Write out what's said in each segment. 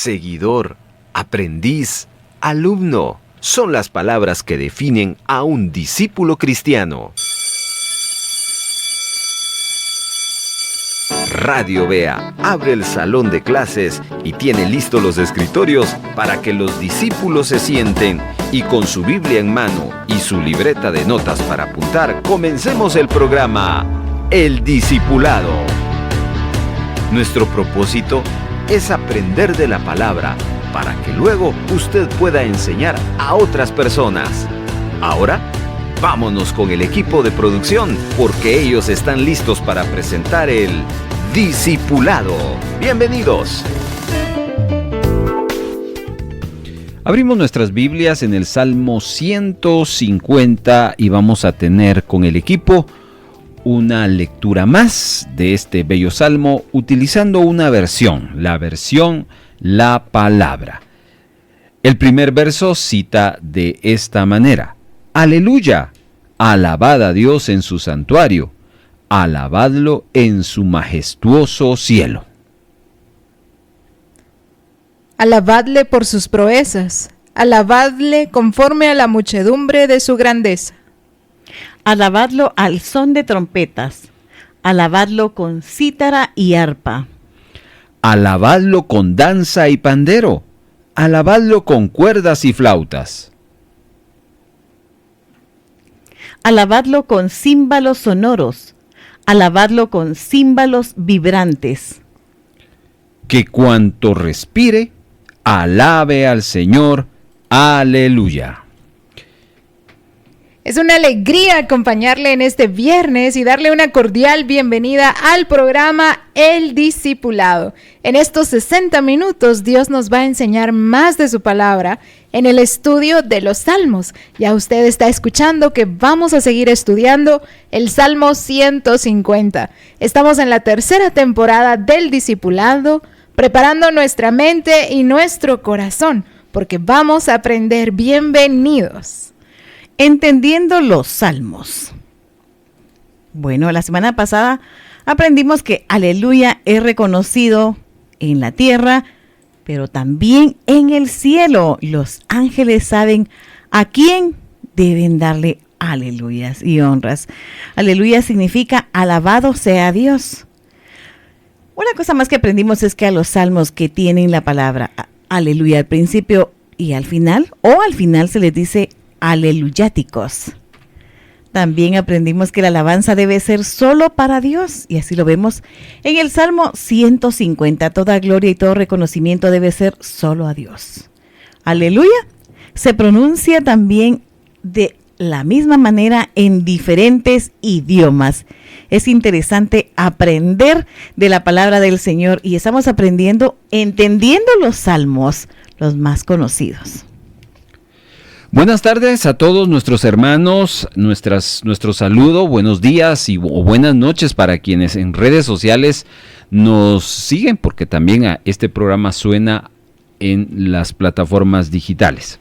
seguidor, aprendiz, alumno. Son las palabras que definen a un discípulo cristiano. Radio Bea abre el salón de clases y tiene listos los escritorios para que los discípulos se sienten y con su Biblia en mano y su libreta de notas para apuntar, comencemos el programa El Discipulado. Nuestro propósito es aprender de la palabra para que luego usted pueda enseñar a otras personas. Ahora, vámonos con el equipo de producción porque ellos están listos para presentar el Discipulado. Bienvenidos. Abrimos nuestras Biblias en el Salmo 150 y vamos a tener con el equipo una lectura más de este bello salmo utilizando una versión, la versión La Palabra. El primer verso cita de esta manera: Aleluya, alabad a Dios en su santuario, alabadlo en su majestuoso cielo. Alabadle por sus proezas, alabadle conforme a la muchedumbre de su grandeza. Alabadlo al son de trompetas, alabadlo con cítara y arpa. Alabadlo con danza y pandero, alabadlo con cuerdas y flautas. Alabadlo con címbalos sonoros, alabadlo con címbalos vibrantes. Que cuanto respire, alabe al Señor. Aleluya. Es una alegría acompañarle en este viernes y darle una cordial bienvenida al programa El Discipulado. En estos 60 minutos Dios nos va a enseñar más de su palabra en el estudio de los Salmos. Ya usted está escuchando que vamos a seguir estudiando el Salmo 150. Estamos en la tercera temporada del Discipulado, preparando nuestra mente y nuestro corazón, porque vamos a aprender. Bienvenidos. Entendiendo los salmos. Bueno, la semana pasada aprendimos que aleluya es reconocido en la tierra, pero también en el cielo. Los ángeles saben a quién deben darle aleluyas y honras. Aleluya significa alabado sea Dios. Una cosa más que aprendimos es que a los salmos que tienen la palabra aleluya al principio y al final, o al final se les dice aleluyáticos. También aprendimos que la alabanza debe ser solo para Dios, y así lo vemos en el Salmo 150. Toda gloria y todo reconocimiento debe ser solo a Dios. Aleluya se pronuncia también de la misma manera en diferentes idiomas. Es interesante aprender de la palabra del Señor y estamos aprendiendo, entendiendo los salmos, los más conocidos. Buenas tardes a todos nuestros hermanos, nuestro saludo, buenos días o buenas noches para quienes en redes sociales nos siguen, porque también este programa suena en las plataformas digitales.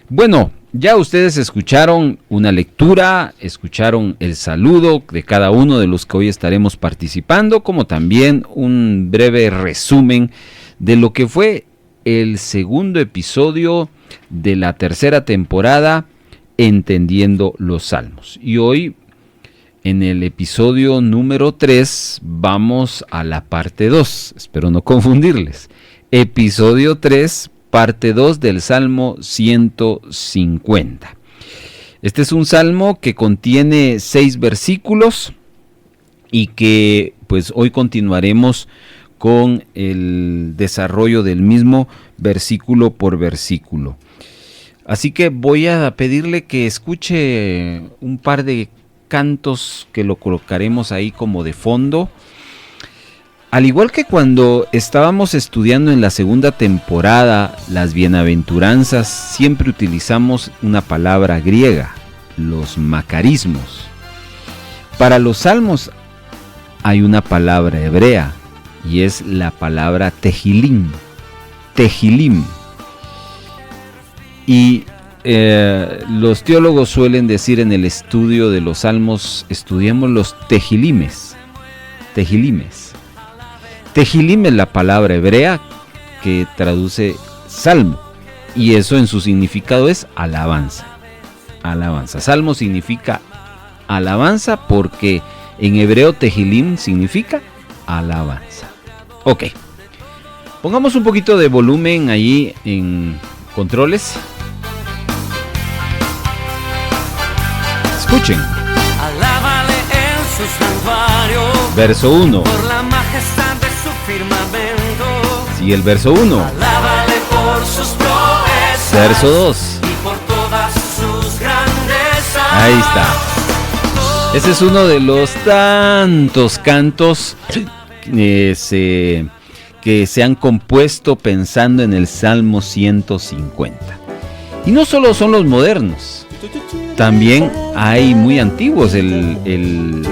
Bueno, ya ustedes escucharon una lectura, escucharon el saludo de cada uno de los que hoy estaremos participando, como también un breve resumen de lo que fue el segundo episodio de la tercera temporada, Entendiendo los Salmos. Y hoy, en el episodio número 3, vamos a la parte 2. Espero no confundirles. Episodio 3, parte 2 del Salmo 150. Este es un salmo que contiene 6 versículos y que pues hoy continuaremos con el desarrollo del mismo versículo por versículo. Así que voy a pedirle que escuche un par de cantos que lo colocaremos ahí como de fondo. Al igual que cuando estábamos estudiando en la segunda temporada las bienaventuranzas, siempre utilizamos una palabra griega, los macarismos. Para los salmos hay una palabra hebrea y es la palabra tehilim. Tehilim. Y los teólogos suelen decir en el estudio de los salmos, estudiemos los tehilimes. Tehilim es la palabra hebrea que traduce salmo, y eso en su significado es alabanza. Alabanza. Salmo significa alabanza porque en hebreo Tehilim significa alabanza. Ok. Pongamos un poquito de volumen ahí en controles. Escuchen. Alábale en su santuario. Verso 1. Por la majestad de su firmamento. Sigue el verso 1. Alábale por sus proezas. Verso 2. Y por todas sus grandezas. Ahí está. Ese es uno de los tantos cantos que se han compuesto pensando en el Salmo 150. Y no solo son los modernos, también hay muy antiguos. El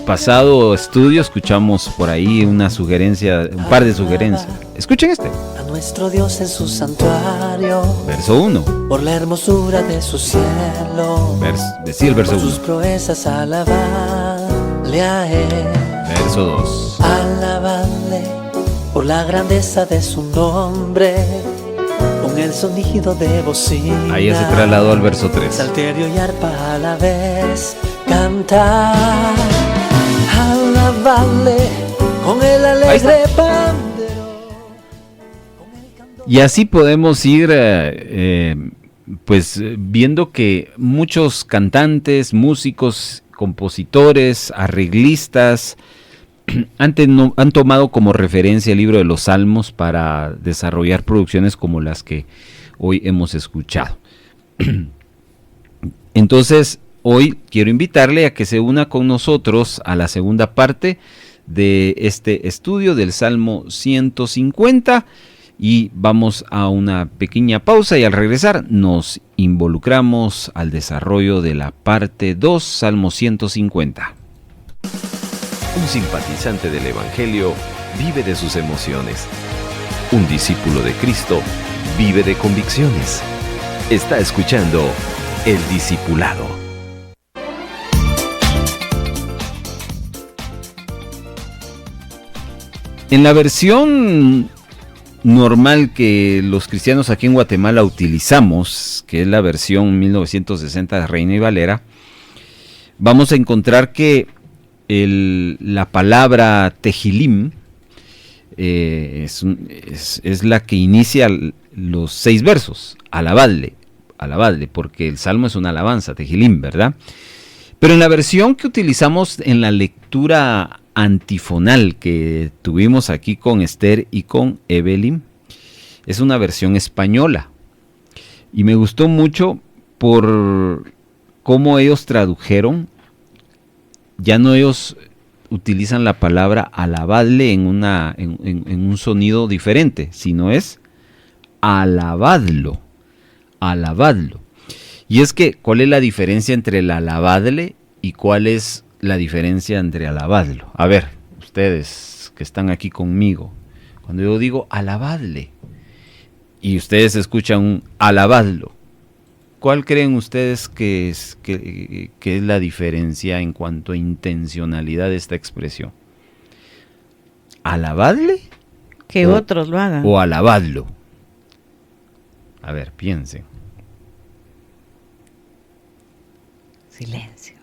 pasado estudio escuchamos por ahí una sugerencia, un par de sugerencias. Escuchen este. A nuestro Dios en su santuario. Verso 1. Por la hermosura de su cielo. Decía el verso por 1. sus proezas alabadle a él. Verso 2. Alabadle por la grandeza de su nombre, con el sonido de bocina. Ahí ya se trasladó al verso 3. Salterio y arpa a la vez, cantar. Alabadle con el alegre pandero. Y así podemos ir pues viendo que muchos cantantes, músicos, compositores, arreglistas han tomado como referencia el libro de los Salmos para desarrollar producciones como las que hoy hemos escuchado. Entonces, hoy quiero invitarle a que se una con nosotros a la segunda parte de este estudio del Salmo 150 y vamos a una pequeña pausa y al regresar nos involucramos al desarrollo de la parte 2, Salmo 150. Un simpatizante del Evangelio vive de sus emociones. Un discípulo de Cristo vive de convicciones. Está escuchando El Discipulado. En la versión normal que los cristianos aquí en Guatemala utilizamos, que es la versión 1960 de Reina y Valera, vamos a encontrar que la palabra Tehilim es la que inicia los 6 versos, alabadle, porque el salmo es una alabanza, Tehilim, ¿verdad? Pero en la versión que utilizamos en la lectura antifonal que tuvimos aquí con Esther y con Evelyn, es una versión española. Y me gustó mucho por cómo ellos tradujeron. Ya no ellos utilizan la palabra alabadle en un sonido diferente, sino es alabadlo. Y es que, ¿cuál es la diferencia entre el alabadle y cuál es la diferencia entre alabadlo? A ver, ustedes que están aquí conmigo, cuando yo digo alabadle y ustedes escuchan un alabadlo, ¿cuál creen ustedes que es la diferencia en cuanto a intencionalidad de esta expresión? ¿Alabadle? Que otros lo hagan. ¿O alabadlo? A ver, piensen. Silencio.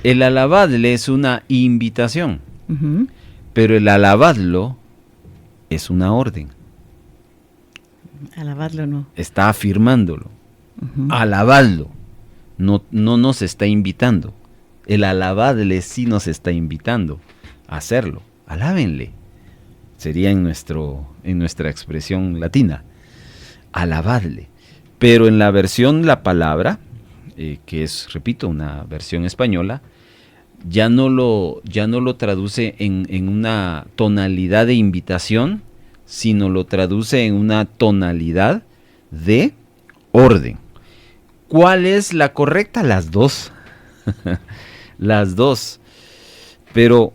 El alabadle es una invitación, pero el alabadlo es una orden. Alabadlo no. Está afirmándolo. Alabadlo. No nos está invitando. El alabadle sí nos está invitando a hacerlo. Alábenle. Sería en nuestra expresión latina. Alabadle. Pero en la versión La Palabra, que es, repito, una versión española, ya no lo traduce en una tonalidad de invitación, sino lo traduce en una tonalidad de orden. ¿Cuál es la correcta? Las dos. Las dos. Pero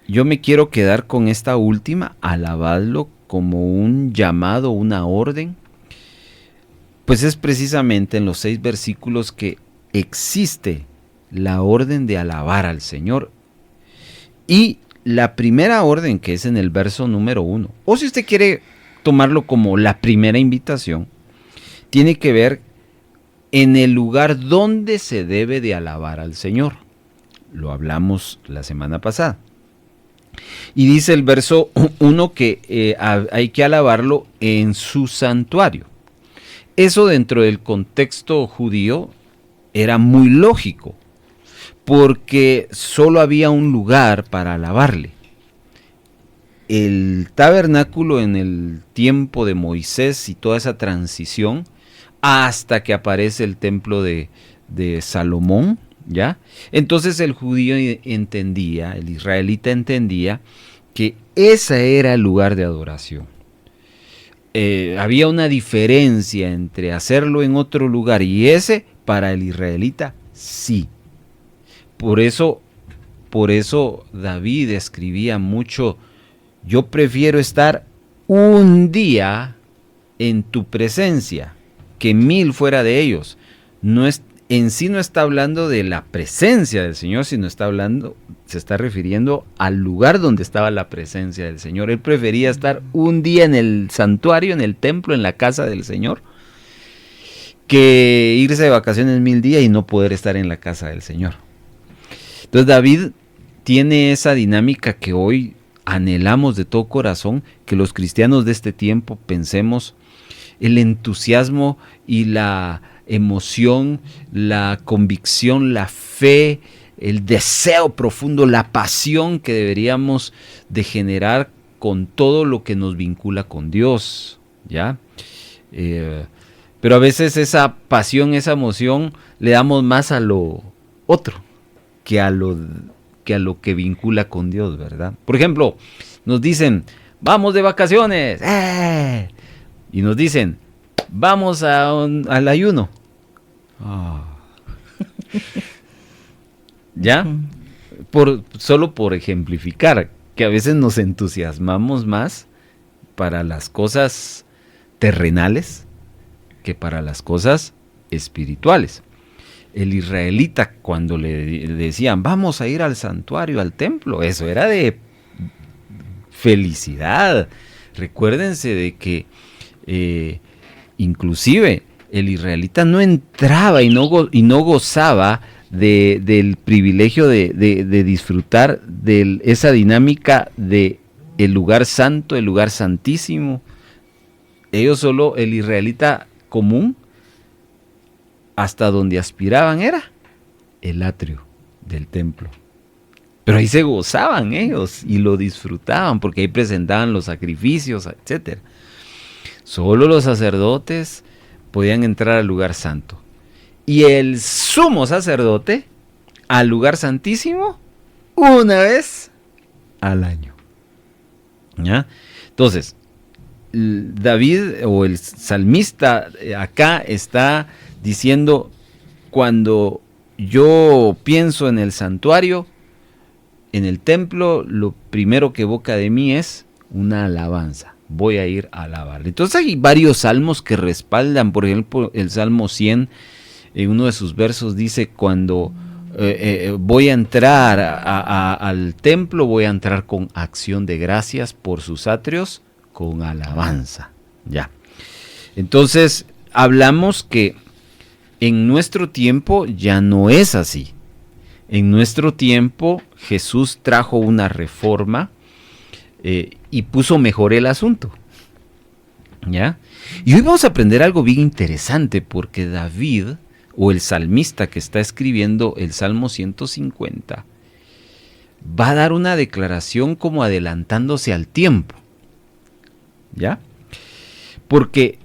yo me quiero quedar con esta última, alabadlo, como un llamado, una orden. Pues es precisamente en los 6 versículos que existe la orden de alabar al Señor. Y la primera orden, que es en el verso número 1, o si usted quiere tomarlo como la primera invitación, tiene que ver en el lugar donde se debe de alabar al Señor. Lo hablamos la semana pasada. Y dice el verso 1 que hay que alabarlo en su santuario. Eso dentro del contexto judío era muy lógico, porque solo había un lugar para alabarle. El tabernáculo en el tiempo de Moisés y toda esa transición, hasta que aparece el templo de Salomón, ¿ya? Entonces el judío entendía, el israelita entendía que ese era el lugar de adoración. Había una diferencia entre hacerlo en otro lugar y ese, para el israelita, sí. Por eso David escribía mucho: yo prefiero estar un día en tu presencia que 1000 fuera de ellos. En sí no está hablando de la presencia del Señor, sino se está refiriendo al lugar donde estaba la presencia del Señor. Él prefería estar un día en el santuario, en el templo, en la casa del Señor, que irse de vacaciones 1000 días y no poder estar en la casa del Señor. Entonces David tiene esa dinámica que hoy anhelamos de todo corazón, que los cristianos de este tiempo pensemos el entusiasmo y la emoción, la convicción, la fe, el deseo profundo, la pasión que deberíamos de generar con todo lo que nos vincula con Dios, ¿ya? Pero a veces esa pasión, esa emoción, le damos más a lo otro que a lo que vincula con Dios, ¿verdad? Por ejemplo, nos dicen, vamos de vacaciones, y nos dicen, vamos al ayuno. ¿Ya? Solo por ejemplificar, que a veces nos entusiasmamos más para las cosas terrenales que para las cosas espirituales. El israelita, cuando le decían, vamos a ir al santuario, al templo, eso era de felicidad. Recuérdense de que inclusive el israelita no entraba y no gozaba del privilegio de disfrutar de esa dinámica de el lugar santo, el lugar santísimo. Ellos solo, el israelita común, hasta donde aspiraban era el atrio del templo. Pero ahí se gozaban ellos y lo disfrutaban porque ahí presentaban los sacrificios, etc. Solo los sacerdotes podían entrar al lugar santo. Y el sumo sacerdote al lugar santísimo una vez al año. ¿Ya? Entonces, David o el salmista acá está diciendo, cuando yo pienso en el santuario, en el templo, lo primero que evoca de mí es una alabanza. Voy a ir a alabarle. Entonces hay varios salmos que respaldan. Por ejemplo, el Salmo 100, en uno de sus versos dice, cuando voy a entrar al templo, voy a entrar con acción de gracias por sus atrios, con alabanza. Ya. Entonces, hablamos que en nuestro tiempo ya no es así. En nuestro tiempo Jesús trajo una reforma y puso mejor el asunto. ¿Ya? Y hoy vamos a aprender algo bien interesante, porque David, o el salmista que está escribiendo el Salmo 150, va a dar una declaración como adelantándose al tiempo. ¿Ya? Porque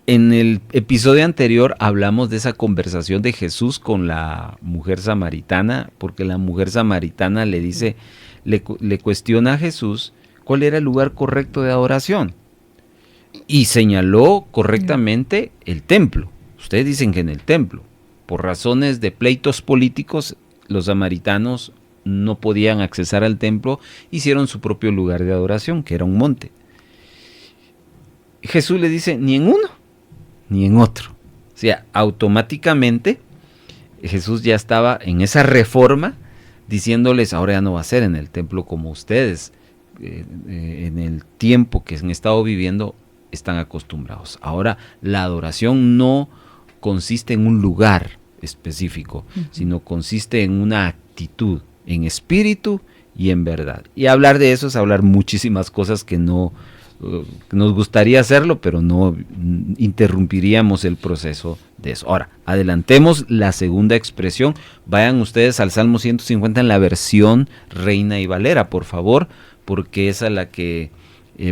en el episodio anterior hablamos de esa conversación de Jesús con la mujer samaritana, porque la mujer samaritana le dice, le cuestiona a Jesús cuál era el lugar correcto de adoración. Y señaló correctamente el templo. Ustedes dicen que en el templo. Por razones de pleitos políticos, los samaritanos no podían accesar al templo, hicieron su propio lugar de adoración, que era un monte. Jesús le dice, ni en uno, ni en otro. O sea, automáticamente Jesús ya estaba en esa reforma diciéndoles, ahora ya no va a ser en el templo como ustedes, en el tiempo que han estado viviendo, están acostumbrados. Ahora la adoración no consiste en un lugar específico, sino consiste en una actitud, en espíritu y en verdad. Y hablar de eso es hablar muchísimas cosas que no nos gustaría hacerlo, pero no interrumpiríamos el proceso de eso. Ahora, adelantemos la segunda expresión. Vayan ustedes al Salmo 150 en la versión Reina y Valera, por favor, porque esa es la que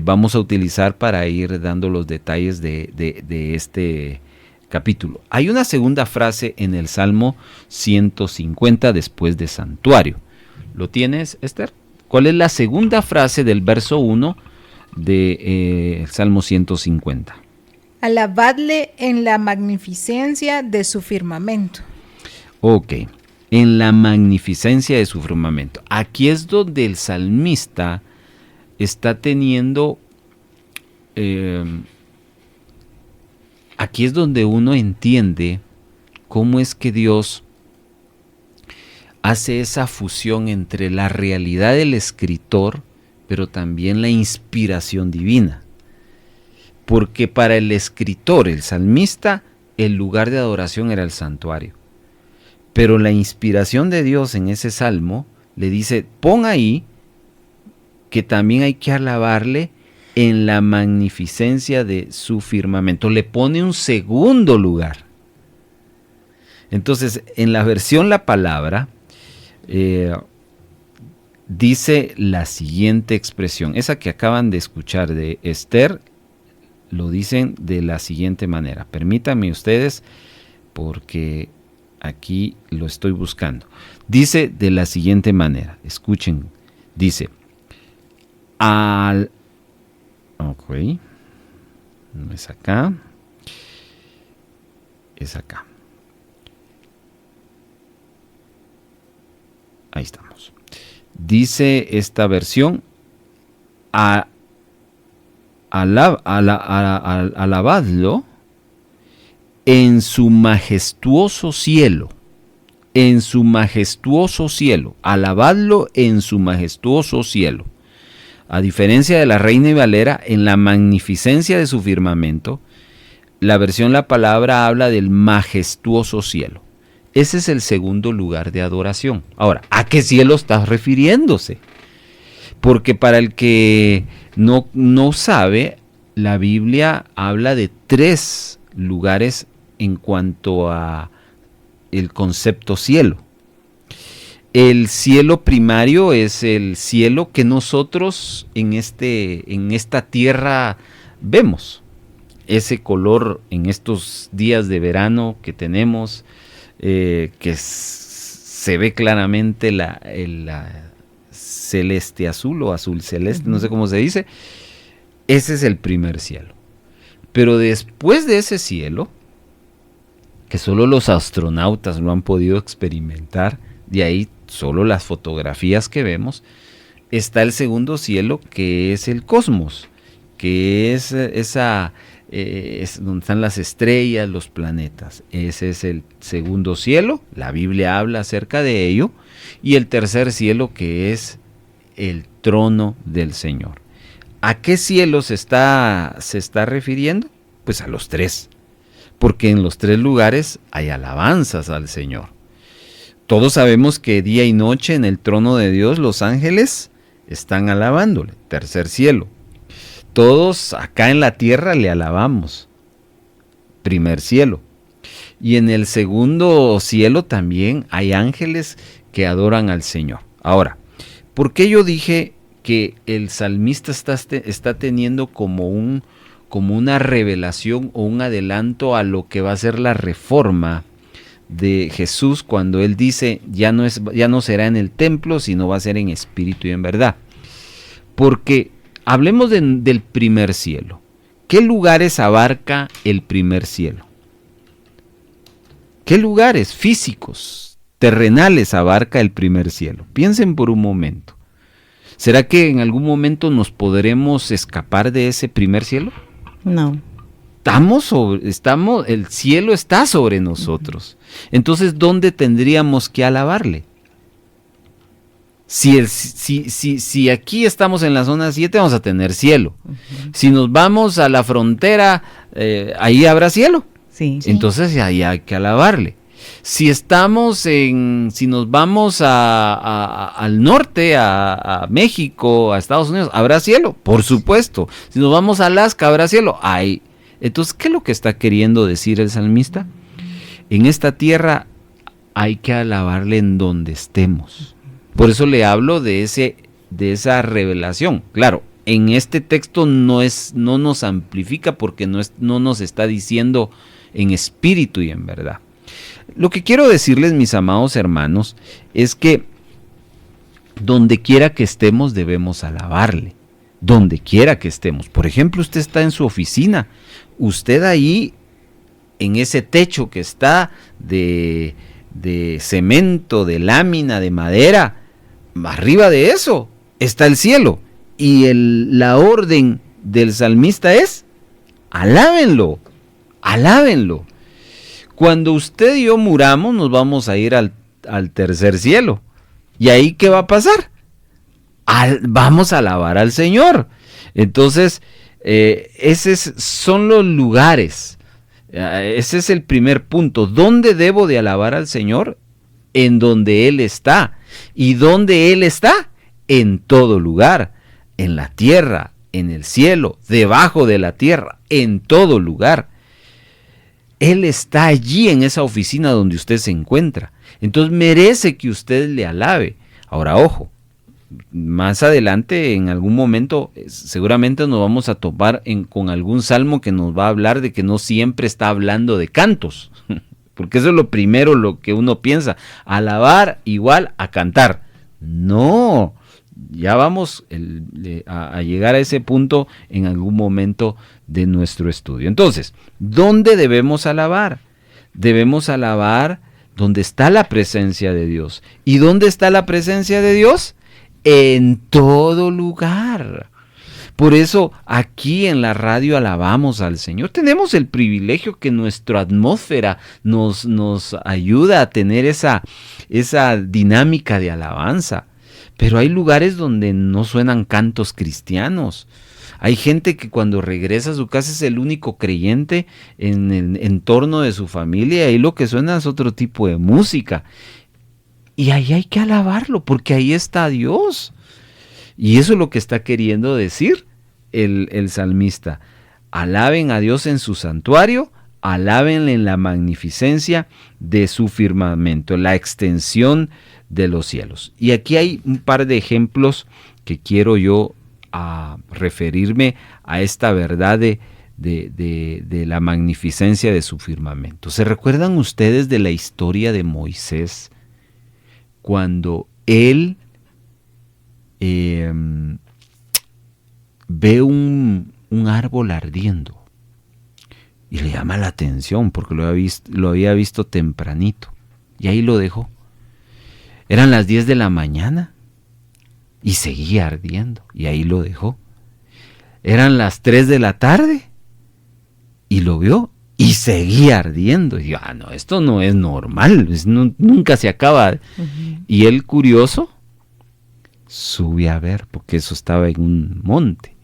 vamos a utilizar para ir dando los detalles de este capítulo. Hay una segunda frase en el Salmo 150 después de santuario. ¿Lo tienes, Esther? ¿Cuál es la segunda frase del verso 1 de Salmo 150? Alabadle en la magnificencia de su firmamento. Ok, en la magnificencia de su firmamento. Aquí es donde el salmista está teniendo, aquí es donde uno entiende cómo es que Dios hace esa fusión entre la realidad del escritor, pero también la inspiración divina. Porque para el escritor, el salmista, el lugar de adoración era el santuario. Pero la inspiración de Dios en ese salmo le dice, pon ahí que también hay que alabarle en la magnificencia de su firmamento. Le pone un segundo lugar. Entonces, en la versión La Palabra, dice la siguiente expresión. Esa que acaban de escuchar de Esther, lo dicen de la siguiente manera. Permítanme ustedes, porque aquí lo estoy buscando. Dice de la siguiente manera. Escuchen. Dice, ok, no es acá, es acá. Ahí estamos. Dice esta versión, alabadlo en su majestuoso cielo, en su majestuoso cielo, alabadlo en su majestuoso cielo. A diferencia de la Reina y Valera, en la magnificencia de su firmamento, la versión La Palabra habla del majestuoso cielo. Ese es el segundo lugar de adoración. Ahora, ¿a qué cielo está refiriéndose? Porque para el que no sabe, la Biblia habla de 3 lugares en cuanto a el concepto cielo. El cielo primario es el cielo que nosotros en esta tierra vemos. Ese color en estos días de verano que tenemos, que se ve claramente el celeste azul o azul celeste, no sé cómo se dice. Ese es el primer cielo. Pero después de ese cielo, que solo los astronautas lo han podido experimentar, de ahí solo las fotografías que vemos, está el segundo cielo, que es el cosmos, que es es donde están las estrellas, los planetas. Ese es el segundo cielo, la Biblia habla acerca de ello, y el tercer cielo, que es el trono del Señor. ¿A qué cielo se está refiriendo? Pues a los 3, porque en los 3 lugares hay alabanzas al Señor. Todos sabemos que día y noche en el trono de Dios los ángeles están alabándole, tercer cielo. Todos acá en la tierra le alabamos, primer cielo. Y en el segundo cielo también hay ángeles que adoran al Señor. Ahora, ¿por qué yo dije que el salmista está teniendo como una revelación o un adelanto a lo que va a ser la reforma de Jesús cuando él dice ya no será en el templo, sino va a ser en espíritu y en verdad? Porque hablemos del primer cielo. ¿Qué lugares abarca el primer cielo? ¿Qué lugares físicos, terrenales abarca el primer cielo? Piensen por un momento. ¿Será que en algún momento nos podremos escapar de ese primer cielo? No. El cielo está sobre nosotros. Entonces, ¿dónde tendríamos que alabarle? Si aquí estamos en la zona 7, vamos a tener cielo. Si nos vamos a la frontera, ahí habrá cielo. Sí. Entonces ahí hay que alabarle. Si nos vamos al norte, a México, a Estados Unidos, ¿habrá cielo? Por supuesto. Si nos vamos a Alaska, ¿habrá cielo? Hay. Entonces, ¿qué es lo que está queriendo decir el salmista? En esta tierra hay que alabarle en donde estemos. Por eso le hablo de esa revelación. Claro, en este texto no nos amplifica porque no nos está diciendo en espíritu y en verdad. Lo que quiero decirles, mis amados hermanos, es que donde quiera que estemos debemos alabarle. Donde quiera que estemos. Por ejemplo, usted está en su oficina. Usted ahí, en ese techo que está de cemento, de lámina, de madera, arriba de eso está el cielo. Y la orden del salmista es: alábenlo, alábenlo. Cuando usted y yo muramos, nos vamos a ir al tercer cielo. ¿Y ahí qué va a pasar? Vamos a alabar al Señor. Entonces, esos son los lugares. Ese es el primer punto. ¿Dónde debo de alabar al Señor? En donde Él está. ¿Y dónde Él está? En todo lugar. En la tierra, en el cielo, debajo de la tierra, en todo lugar. Él está allí en esa oficina donde usted se encuentra. Entonces merece que usted le alabe. Ahora, ojo, más adelante, en algún momento, seguramente nos vamos a topar con algún salmo que nos va a hablar de que no siempre está hablando de cantos. Porque eso es lo primero, lo que uno piensa. Alabar igual a cantar. No, ya vamos a llegar a ese punto en algún momento de nuestro estudio. Entonces, ¿dónde debemos alabar? Debemos alabar donde está la presencia de Dios. ¿Y dónde está la presencia de Dios? En todo lugar. Por eso aquí en la radio alabamos al Señor. Tenemos el privilegio que nuestra atmósfera nos ayuda a tener esa dinámica de alabanza. Pero hay lugares donde no suenan cantos cristianos. Hay gente que cuando regresa a su casa es el único creyente en el entorno de su familia, y lo que suena es otro tipo de música. Y ahí hay que alabarlo, porque ahí está Dios. Y eso es lo que está queriendo decir el salmista. Alaben a Dios en su santuario, alábenle en la magnificencia de su firmamento, la extensión de los cielos. Y aquí hay un par de ejemplos que quiero yo referirme a esta verdad de la magnificencia de su firmamento. ¿Se recuerdan ustedes de la historia de Moisés? Cuando él ve un árbol ardiendo y le llama la atención porque lo había visto tempranito, y ahí lo dejó. Eran las 10 de la mañana y seguía ardiendo, y ahí lo dejó. Eran las 3 de la tarde y lo vio y seguía ardiendo. Y yo, no, esto no es normal, nunca se acaba. Uh-huh. Y él, curioso, sube a ver, porque eso estaba en un monte.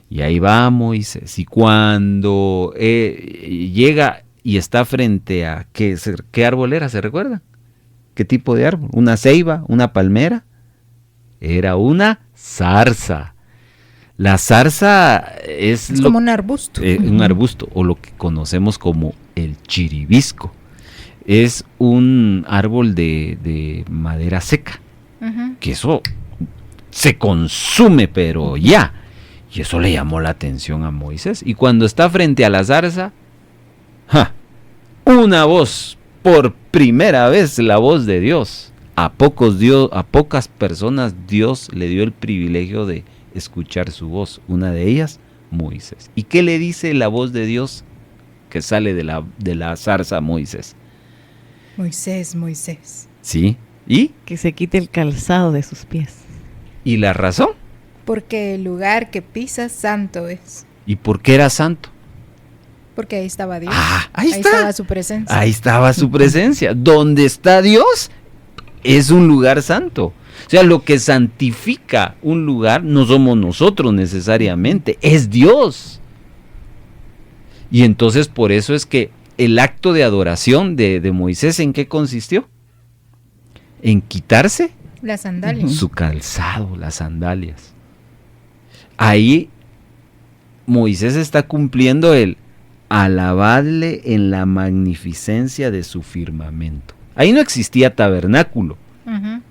Y ahí va Moisés, y cuando llega y está frente a ¿qué árbol era? ¿Se recuerdan? ¿Qué tipo de árbol? ¿Una ceiba? ¿Una palmera? Era una zarza. La zarza es como un arbusto. Un arbusto, o lo que conocemos como el chiribisco. Es un árbol de madera seca, uh-huh, que eso se consume, pero ya. Y eso le llamó la atención a Moisés. Y cuando está frente a la zarza, una voz, por primera vez la voz de Dios. A pocas personas Dios le dio el privilegio de escuchar su voz. Una de ellas, Moisés. ¿Y qué le dice la voz de Dios que sale de la zarza a Moisés? Moisés, Moisés. ¿Sí? ¿Y? Que se quite el calzado de sus pies. ¿Y la razón? Porque el lugar que pisas santo es. ¿Y por qué era santo? Porque ahí estaba Dios. Ahí estaba su presencia. Ahí estaba su presencia. ¿Dónde está Dios? es un lugar santo. O sea, lo que santifica un lugar no somos nosotros necesariamente, es Dios. Y entonces por eso es que el acto de adoración de Moisés, ¿en qué consistió? En quitarse Las sandalias. su calzado, las sandalias. Ahí Moisés está cumpliendo el alabadle en la magnificencia de su firmamento. Ahí no existía tabernáculo, Ujú.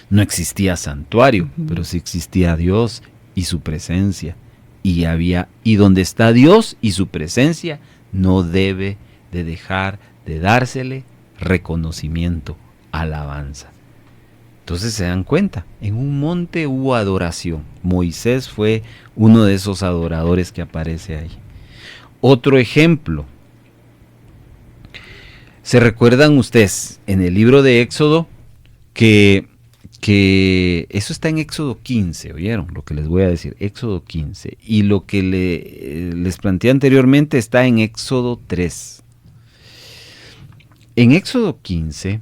no existía santuario, pero sí existía Dios y su presencia. Y donde está Dios y su presencia, no debe de dejar de dársele reconocimiento, alabanza. Entonces se dan cuenta, en un monte hubo adoración. Moisés fue uno de esos adoradores que aparece ahí. Otro ejemplo. ¿Se recuerdan ustedes en el libro de Éxodo que eso está en Éxodo 15, ¿oyeron? Lo que les voy a decir, Éxodo 15. Y lo que les planteé anteriormente está en Éxodo 3. En Éxodo 15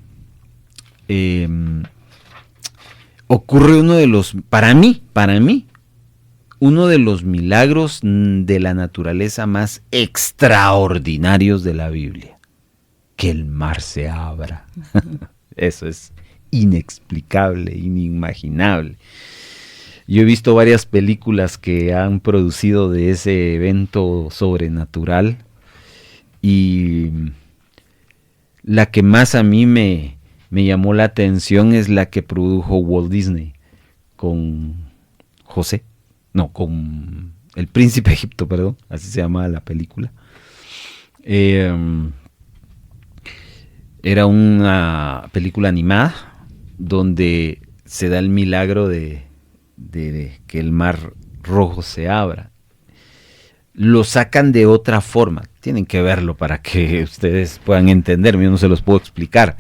ocurre uno de los, para mí, uno de los milagros de la naturaleza más extraordinarios de la Biblia. Que el mar se abra. Eso es inexplicable, inimaginable. Yo he visto varias películas que han producido de ese evento sobrenatural y la que más a mí me llamó la atención es la que produjo Walt Disney con El Príncipe de Egipto, perdón, así se llama la película. Era una película animada donde se da el milagro de que el mar rojo se abra. Lo sacan de otra forma, tienen que verlo para que ustedes puedan entenderme, yo no se los puedo explicar,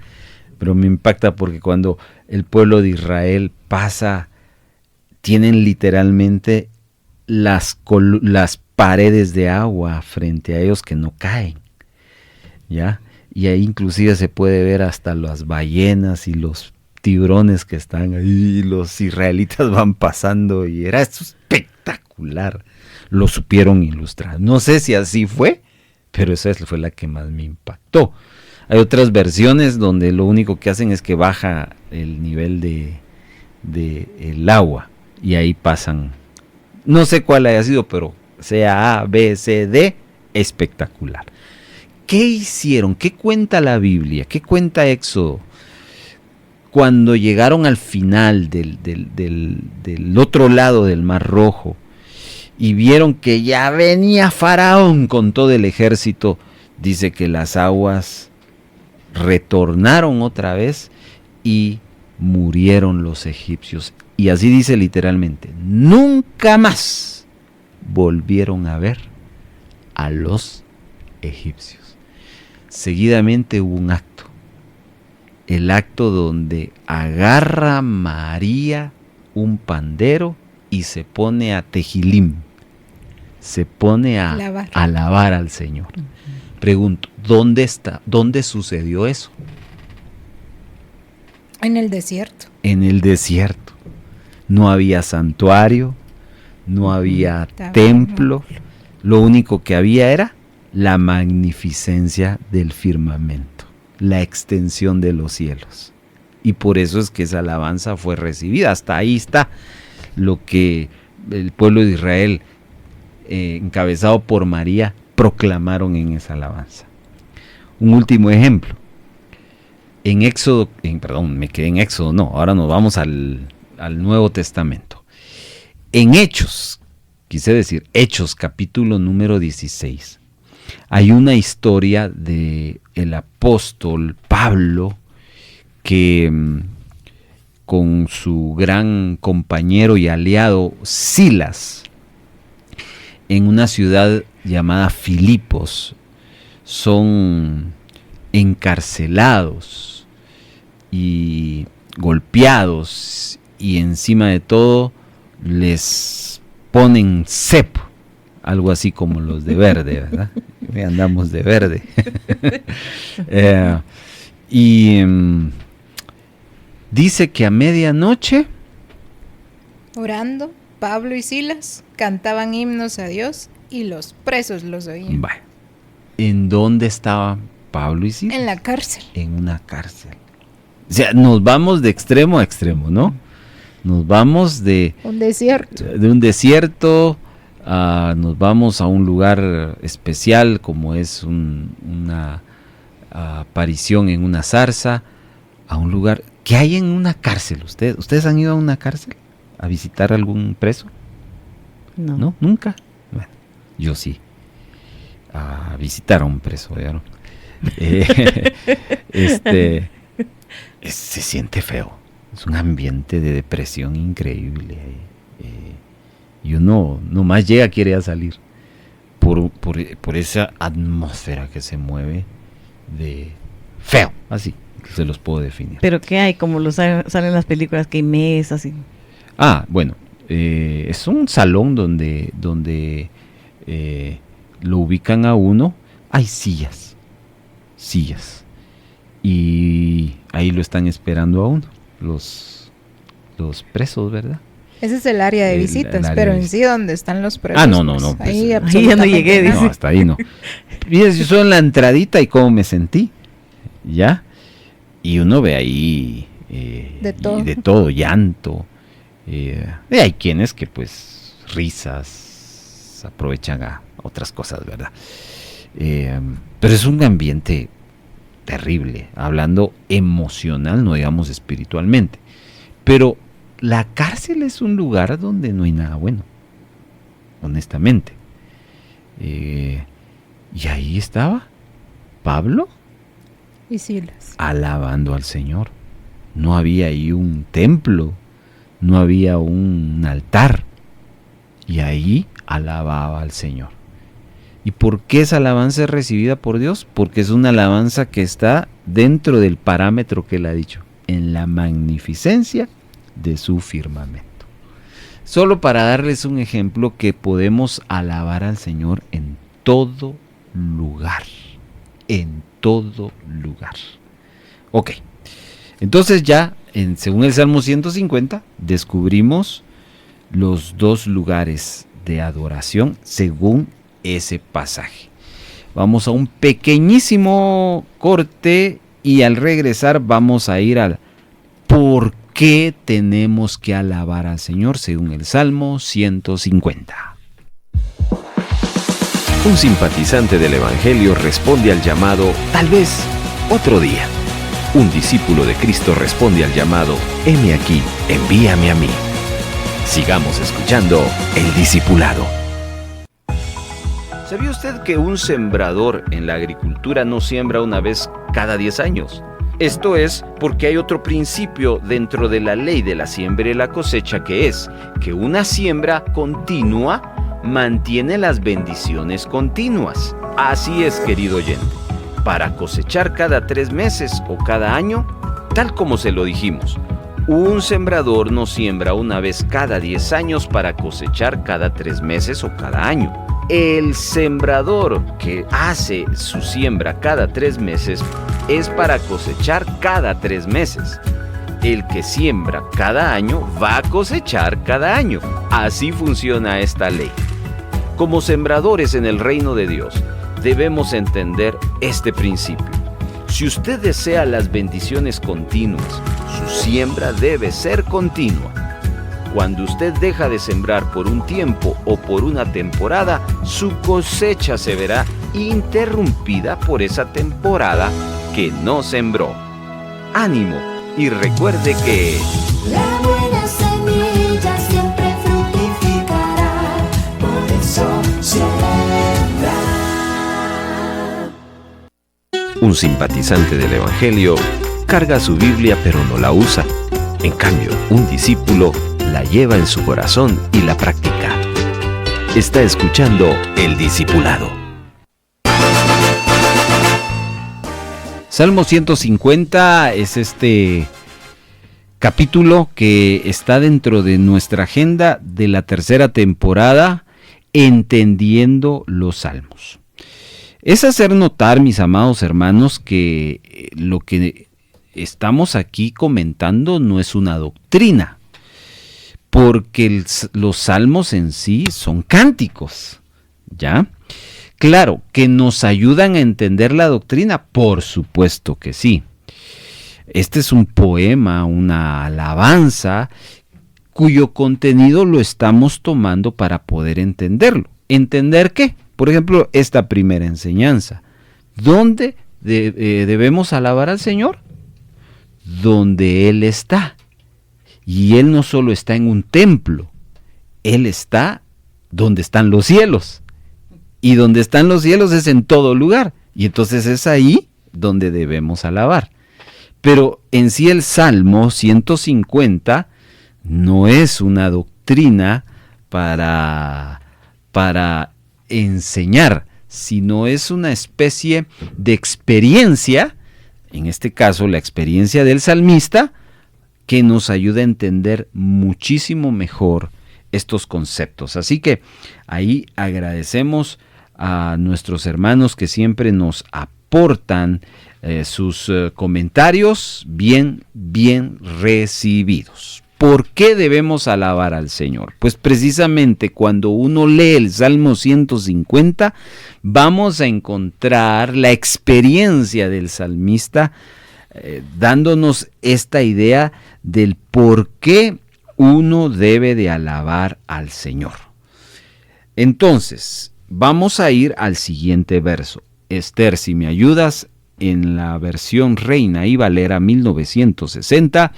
pero me impacta porque cuando el pueblo de Israel pasa, tienen literalmente las paredes de agua frente a ellos que no caen, ¿ya? Y ahí inclusive se puede ver hasta las ballenas y los tiburones que están ahí, los israelitas van pasando y era esto espectacular. Lo supieron ilustrar. No sé si así fue, pero esa fue la que más me impactó. Hay otras versiones donde lo único que hacen es que baja el nivel de el agua y ahí pasan. No sé cuál haya sido, pero sea A, B, C, D, espectacular. ¿Qué hicieron? ¿Qué cuenta la Biblia? ¿Qué cuenta Éxodo? Cuando llegaron al final del otro lado del Mar Rojo y vieron que ya venía Faraón con todo el ejército, dice que las aguas retornaron otra vez y murieron los egipcios. Y así dice literalmente, nunca más volvieron a ver a los egipcios. Seguidamente hubo un acto, el acto donde agarra María un pandero y se pone a tejilim, se pone a alabar al Señor. Pregunto, ¿dónde sucedió eso? En el desierto. En el desierto. No había santuario, no había templo, lo único que había era la magnificencia del firmamento, la extensión de los cielos. Y por eso es que esa alabanza fue recibida. Hasta ahí está lo que el pueblo de Israel, encabezado por María, proclamaron en esa alabanza. Un último ejemplo. En Éxodo, me quedé en Éxodo, no, ahora nos vamos al Nuevo Testamento. En Hechos, quise decir, Hechos capítulo número 16, hay una historia de el apóstol Pablo que con su gran compañero y aliado Silas, en una ciudad llamada Filipos, son encarcelados y golpeados y encima de todo les ponen cepo, algo así como los de verde, ¿verdad? Andamos de verde. Y Dice que a medianoche, Orando, Pablo y Silas cantaban himnos a Dios y los presos los oían. vaya, ¿en dónde estaba Pablo y Silas? En la cárcel. En una cárcel. O sea, nos vamos de extremo a extremo, ¿no? Nos vamos de Un desierto. un desierto, nos vamos a un lugar especial como es una aparición en una zarza, a un lugar. ¿Qué hay en una cárcel? ¿Ustedes han ido a una cárcel a visitar algún preso? ¿No? ¿Nunca? Bueno, yo sí. A visitar a un preso, ¿vieron? Se siente feo. Es un ambiente de depresión increíble. Y uno nomás llega, quiere ya salir. Por esa atmósfera que se mueve de feo. Así se los puedo definir. ¿Pero qué hay? Como salen en las películas, que hay mesas y... Bueno, es un salón donde lo ubican a uno. Hay sillas. Y ahí lo están esperando a uno, los presos, ¿verdad? Ese es el área de El visitas, área pero de en sí donde están los presos. No. pues, Pues, ahí ya no absolutamente llegué, nada. No, hasta ahí no. Mira, yo soy en la entradita y cómo me sentí, ¿ya? Y uno ve ahí De todo. y de todo, llanto. Hay quienes que pues risas, aprovechan a otras cosas, ¿verdad? Pero es un ambiente terrible, hablando emocional, no digamos espiritualmente. Pero la cárcel es un lugar donde no hay nada bueno, honestamente. Y ahí estaba Pablo Y Silas. alabando al Señor. No había ahí un templo, no había un altar. Y ahí alababa al Señor. ¿Y por qué esa alabanza es recibida por Dios? Porque es una alabanza que está dentro del parámetro que Él ha dicho, en la magnificencia de su firmamento. Solo para darles un ejemplo que podemos alabar al Señor en todo lugar. En todo lugar. Ok. Entonces ya, según el Salmo 150, descubrimos los dos lugares de adoración según ese pasaje. Vamos a un pequeñísimo corte y al regresar vamos a ir al por qué tenemos que alabar al Señor según el Salmo 150. Un simpatizante del Evangelio responde al llamado, tal vez, otro día. Un discípulo de Cristo responde al llamado, heme aquí, envíame a mí. Sigamos escuchando El Discipulado. ¿Sabía usted que un sembrador en la agricultura no siembra una vez cada 10 años? Esto es porque hay otro principio dentro de la ley de la siembra y la cosecha, que es que una siembra continua mantiene las bendiciones continuas. Así es, querido oyente, para cosechar cada 3 meses o cada año, tal como se lo dijimos, un sembrador no siembra una vez cada 10 años para cosechar cada 3 meses o cada año. El sembrador que hace su siembra cada 3 meses es para cosechar cada 3 meses. El que siembra cada año va a cosechar cada año. Así funciona esta ley. Como sembradores en el reino de Dios, debemos entender este principio. Si usted desea las bendiciones continuas, su siembra debe ser continua. Cuando usted deja de sembrar por un tiempo o por una temporada, su cosecha se verá interrumpida por esa temporada que no sembró. ¡Ánimo! Y recuerde que La buena semilla siempre fructificará, por eso siembra. un simpatizante del Evangelio carga su Biblia pero no la usa. En cambio, un discípulo la lleva en su corazón y la practica. Está escuchando El Discipulado. Salmo 150 es este capítulo que está dentro de nuestra agenda de la tercera temporada, Entendiendo los Salmos. Es hacer notar, mis amados hermanos, que lo que estamos aquí comentando no es una doctrina, porque los salmos en sí son cánticos, ¿ya? Claro, que nos ayudan a entender la doctrina, por supuesto que sí. Este es un poema, una alabanza, cuyo contenido lo estamos tomando para poder entenderlo. ¿Entender qué? Por ejemplo, esta primera enseñanza. ¿Dónde debemos alabar al Señor? Donde Él está. Y Él no solo está en un templo, Él está donde están los cielos. Y donde están los cielos es en todo lugar. Y entonces es ahí donde debemos alabar. Pero en sí el Salmo 150 no es una doctrina para enseñar, sino es una especie de experiencia, en este caso la experiencia del salmista, que nos ayuda a entender muchísimo mejor estos conceptos. Así que ahí agradecemos a nuestros hermanos que siempre nos aportan sus comentarios bien recibidos. ¿Por qué debemos alabar al Señor? Pues precisamente cuando uno lee el Salmo 150, vamos a encontrar la experiencia del salmista dándonos esta idea del por qué uno debe de alabar al Señor. Entonces, vamos a ir al siguiente verso. Esther, si me ayudas, en la versión Reina y Valera 1960,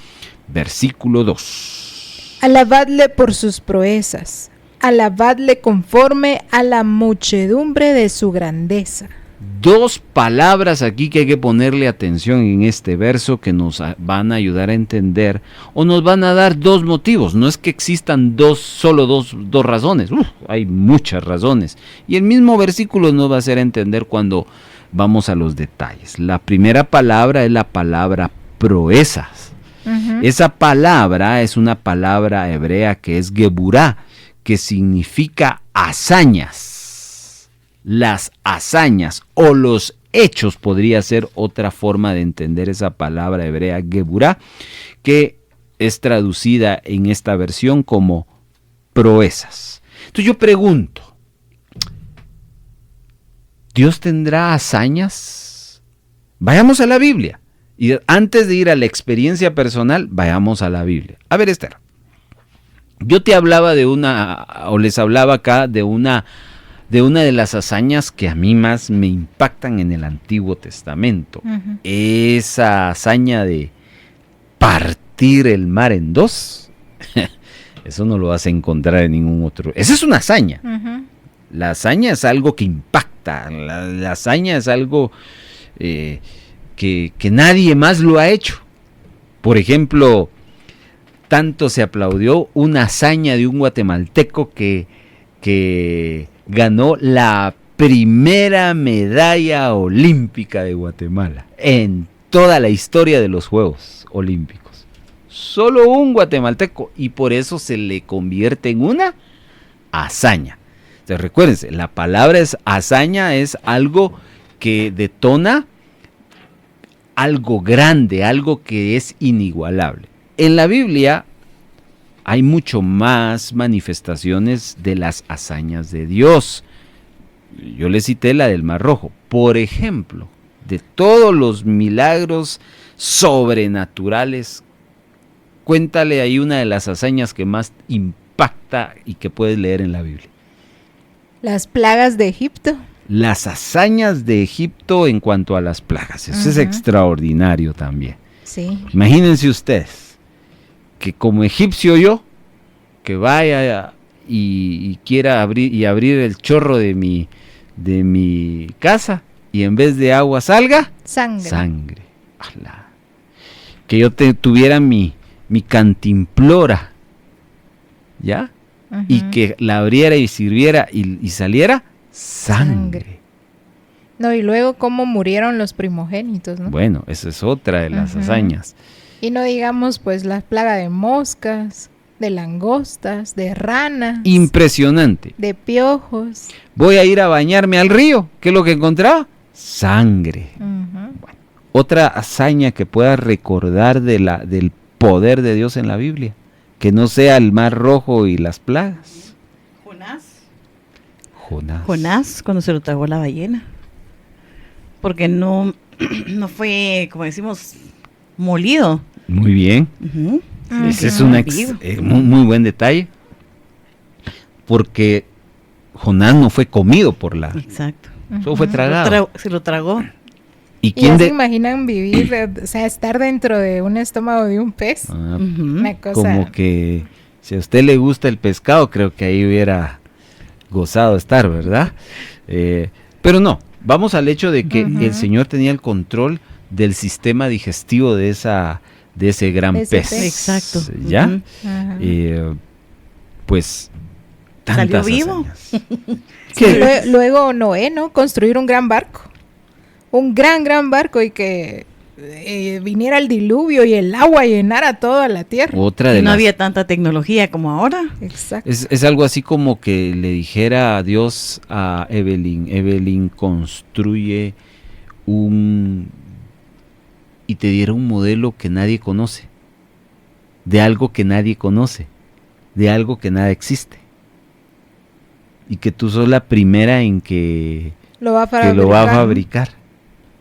versículo 2. Alabadle por sus proezas, alabadle conforme a la muchedumbre de su grandeza. Dos palabras aquí que hay que ponerle atención en este verso que nos van a ayudar a entender o nos van a dar dos motivos. No es que existan solo dos razones, hay muchas razones. Y el mismo versículo nos va a hacer entender cuando vamos a los detalles. La primera palabra es la palabra proezas. Esa palabra es una palabra hebrea que es geburá, que significa hazañas. Las hazañas o los hechos podría ser otra forma de entender esa palabra hebrea geburá, que es traducida en esta versión como proezas. Entonces yo pregunto, ¿Dios tendrá hazañas? Vayamos a la Biblia. Y antes de ir a la experiencia personal, vayamos a la Biblia. A ver, Esther, yo te hablaba les hablaba acá de una de las hazañas que a mí más me impactan en el Antiguo Testamento. Esa hazaña de partir el mar en dos. Eso no lo vas a encontrar en ningún otro. Esa es una hazaña. La hazaña es algo que impacta. La hazaña es algo que nadie más lo ha hecho. Por ejemplo, tanto se aplaudió una hazaña de un guatemalteco que ganó la primera medalla olímpica de Guatemala en toda la historia de los Juegos Olímpicos. Solo un guatemalteco, y por eso se le convierte en una hazaña. Entonces recuérdense, la palabra hazaña es algo que detona algo grande, algo que es inigualable. En la Biblia hay mucho más manifestaciones de las hazañas de Dios. Yo le cité la del Mar Rojo. Por ejemplo, de todos los milagros sobrenaturales, cuéntale ahí una de las hazañas que más impacta y que puedes leer en la Biblia. Las plagas de Egipto. Las hazañas de Egipto en cuanto a las plagas. Eso es extraordinario también. Sí. Imagínense ustedes que como egipcio yo, que vaya y quiera abrir el chorro de mi casa y en vez de agua salga sangre. ¡Hala! Que yo tuviera mi cantimplora, ¿ya? Y que la abriera y sirviera y saliera sangre. No, y luego cómo murieron los primogénitos, ¿no? Bueno, esa es otra de las hazañas. Y no digamos pues la plaga de moscas, de langostas, de ranas. Impresionante. De piojos. Voy a ir a bañarme al río. ¿Qué es lo que encontraba? Sangre. Bueno, otra hazaña que puedas recordar del poder de Dios en la Biblia, que no sea el mar rojo y las plagas. Jonás, cuando se lo tragó la ballena. Porque no fue, como decimos, molido. Muy bien. Ujú. Ese es quedó un vivo. muy buen detalle, porque Jonás no fue comido por la... Exacto. Solo fue tragado. Se lo tragó. ¿Y ¿Y quién ya se de...? imaginan vivir, o sea, estar dentro de un estómago de un pez? Ah, Ujú. Una cosa... como que si a usted le gusta el pescado, creo que ahí hubiera gozado estar, ¿verdad? Pero no, vamos al hecho de que Ujú. el Señor tenía el control del sistema digestivo de ese gran De ese pez. pez. Exacto. ¿Ya? Ujú. Ajá. Pues Salió tantas vivo. hazañas. Sí, luego Noé, ¿no? Construir un gran barco. Un gran barco y que viniera el diluvio y el agua llenara toda la tierra. Otra Y de no las... había tanta tecnología como ahora. Exacto. Es algo así como que le dijera a Dios a Evelyn construye y te diera un modelo que nadie conoce, de algo que nadie conoce, de algo que nada existe. Y que tú sos la primera en que Lo va a lo fabricar. va a fabricar.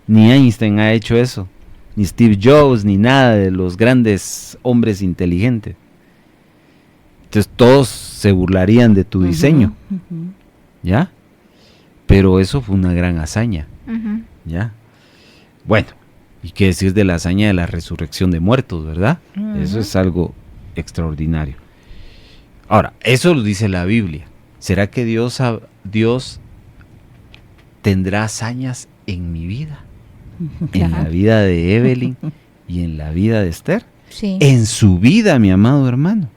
Ni Einstein ha hecho eso, ni Steve Jobs, ni nada de los grandes hombres inteligentes. Entonces todos se burlarían de tu diseño, Ujú. ¿ya? Pero eso fue una gran hazaña, Ujú. ¿ya? Bueno, y qué decir de la hazaña de la resurrección de muertos, ¿verdad? Eso es algo extraordinario. Ahora, eso lo dice la Biblia. ¿Será que Dios tendrá hazañas en mi vida? En la vida de Evelyn y en la vida de Esther. Sí. En su vida, mi amado hermano.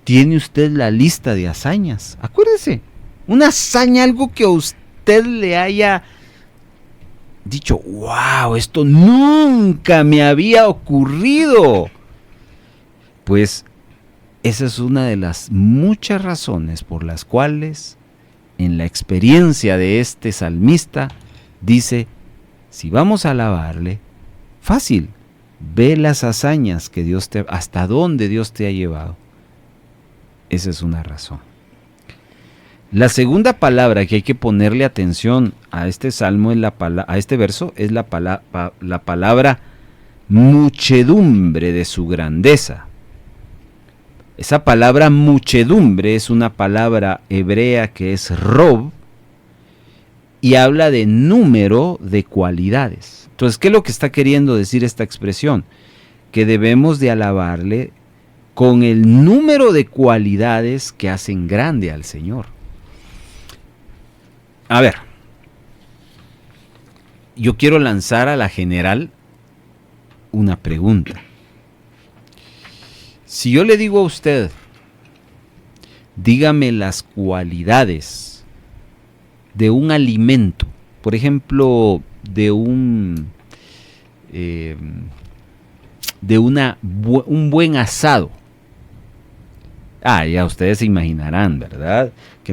Tiene usted la lista de hazañas. Acuérdese, una hazaña, algo que a usted le haya dicho, wow, esto nunca me había ocurrido. Pues esa es una de las muchas razones por las cuales en la experiencia de este salmista dice, si vamos a alabarle, fácil, ve las hazañas que hasta dónde Dios te ha llevado. Esa es una razón. La segunda palabra que hay que ponerle atención a este salmo, a este verso, es la palabra muchedumbre de su grandeza. Esa palabra muchedumbre es una palabra hebrea que es rob y habla de número de cualidades. Entonces, ¿qué es lo que está queriendo decir esta expresión? Que debemos de alabarle con el número de cualidades que hacen grande al Señor. A ver, yo quiero lanzar a la general una pregunta. Si yo le digo a usted, dígame las cualidades de un alimento, por ejemplo, de un buen asado. Ya ustedes se imaginarán, ¿verdad? Que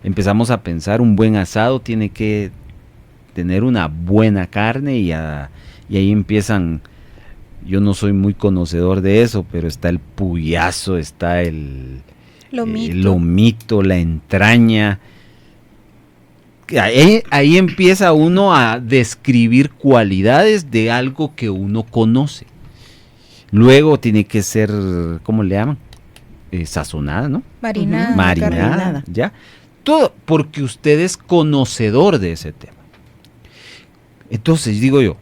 empezamos a pensar, un buen asado tiene que tener una buena carne y ahí empiezan. Yo no soy muy conocedor de eso, pero está el puyazo, está el lomito, la entraña. Ahí empieza uno a describir cualidades de algo que uno conoce. Luego tiene que ser, ¿cómo le llaman? Sazonada, ¿no? Marinada. Marinada, ¿ya? Todo porque usted es conocedor de ese tema. Entonces, digo yo,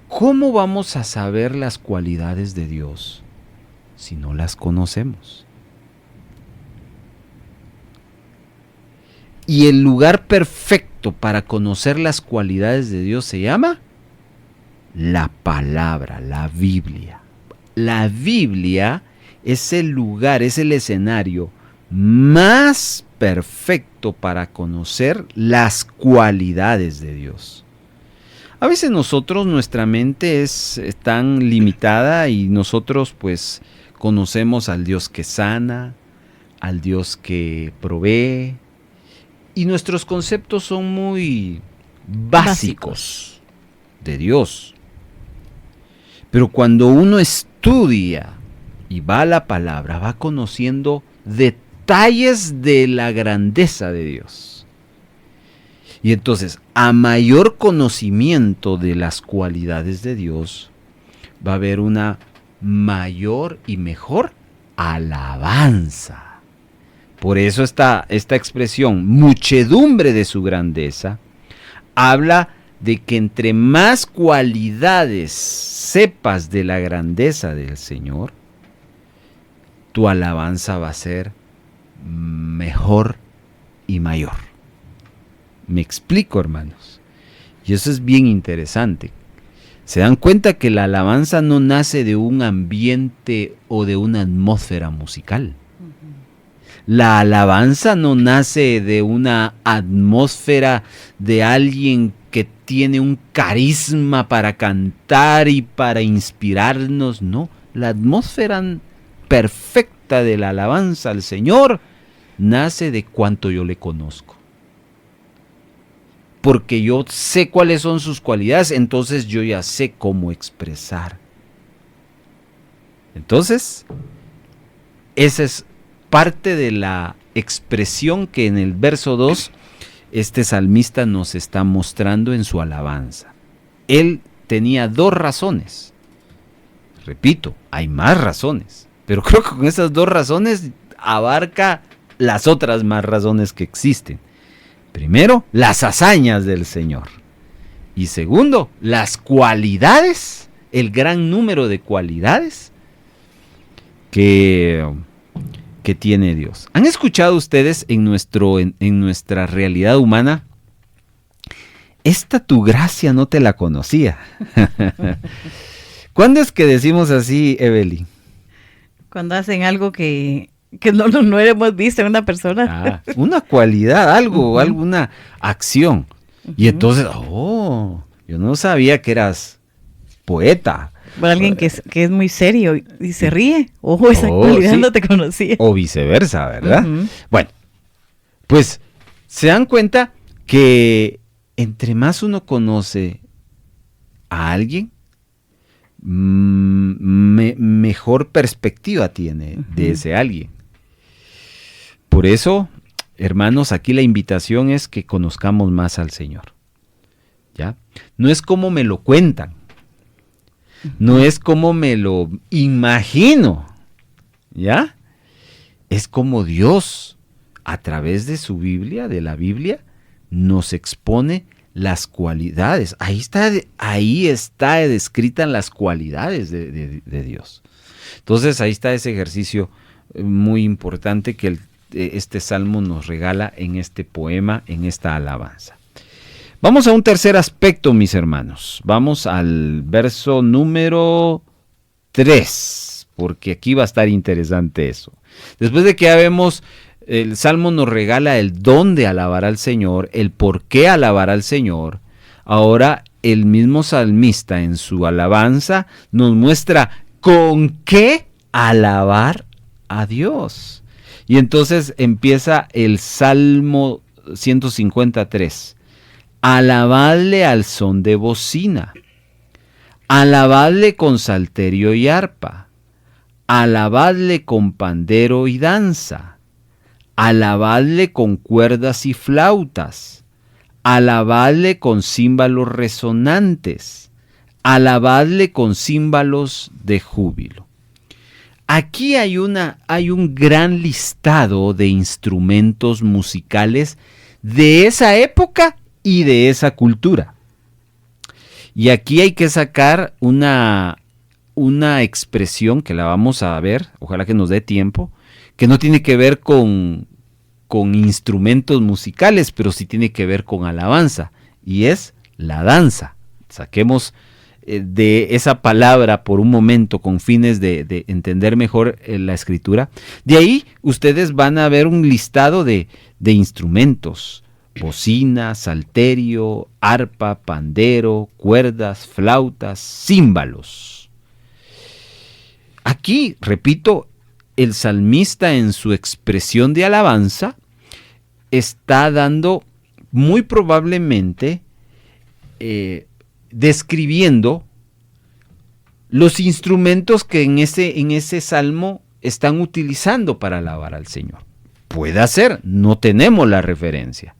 ¿cómo vamos a saber las cualidades de Dios si no las conocemos? Y el lugar perfecto para conocer las cualidades de Dios se llama la palabra, la Biblia. La Biblia es el lugar, es el escenario más perfecto para conocer las cualidades de Dios. A veces nuestra mente es tan limitada y nosotros pues conocemos al Dios que sana, al Dios que provee, y nuestros conceptos son muy básicos. de Dios. Pero cuando uno estudia y va a la palabra, va conociendo detalles de la grandeza de Dios. Y entonces, a mayor conocimiento de las cualidades de Dios, va a haber una mayor y mejor alabanza. Por eso esta expresión, muchedumbre de su grandeza, habla de que entre más cualidades sepas de la grandeza del Señor, tu alabanza va a ser mejor y mayor. Me explico, hermanos. Y eso es bien interesante. Se dan cuenta que la alabanza no nace de un ambiente o de una atmósfera musical. La alabanza no nace de una atmósfera de alguien que tiene un carisma para cantar y para inspirarnos. No, la atmósfera perfecta de la alabanza al Señor nace de cuánto yo le conozco. Porque yo sé cuáles son sus cualidades, entonces yo ya sé cómo expresar. Entonces, esa es parte de la expresión que en el verso 2 este salmista nos está mostrando en su alabanza. Él tenía 2 razones. Repito, hay más razones, pero creo que con esas 2 razones abarca las otras más razones que existen. Primero, las hazañas del Señor. Y segundo, las cualidades, el gran número de cualidades que tiene Dios. ¿Han escuchado ustedes en nuestra realidad humana? Esta tu gracia no te la conocía. ¿Cuándo es que decimos así, Evelyn? Cuando hacen algo que no hemos visto en una persona. Una cualidad, algo, alguna acción. Y entonces, yo no sabía que eras poeta. Bueno, alguien que es muy serio y se ríe. Esa cualidad sí, no te conocía. O viceversa, ¿verdad? Bueno, pues se dan cuenta que entre más uno conoce a alguien, mejor perspectiva tiene de ese alguien. Por eso, hermanos, aquí la invitación es que conozcamos más al Señor. ¿Ya? No es como me lo cuentan. No es como me lo imagino, ¿ya? Es como Dios, a través de su Biblia, de la Biblia, nos expone las cualidades. Ahí está descritas las cualidades de Dios. Entonces, ahí está ese ejercicio muy importante que este salmo nos regala en este poema, en esta alabanza. Vamos a un tercer aspecto, mis hermanos. Vamos al verso número 3, porque aquí va a estar interesante eso. Después de que ya vemos, el Salmo nos regala el dónde alabar al Señor, el por qué alabar al Señor. Ahora el mismo salmista en su alabanza nos muestra con qué alabar a Dios. Y entonces empieza el Salmo 153. Alabadle al son de bocina, alabadle con salterio y arpa, alabadle con pandero y danza, alabadle con cuerdas y flautas, alabadle con címbalos resonantes, alabadle con címbalos de júbilo. Aquí hay un gran listado de instrumentos musicales de esa época y de esa cultura. Y aquí hay que sacar una expresión que la vamos a ver, ojalá que nos dé tiempo, que no tiene que ver con instrumentos musicales, pero sí tiene que ver con alabanza, y es la danza. Saquemos de esa palabra por un momento con fines de entender mejor la escritura. De ahí ustedes van a ver un listado de instrumentos: bocina, salterio, arpa, pandero, cuerdas, flautas, címbalos. Aquí, repito, el salmista en su expresión de alabanza está dando muy probablemente describiendo los instrumentos que en ese salmo están utilizando para alabar al Señor. Puede ser, no tenemos la referencia.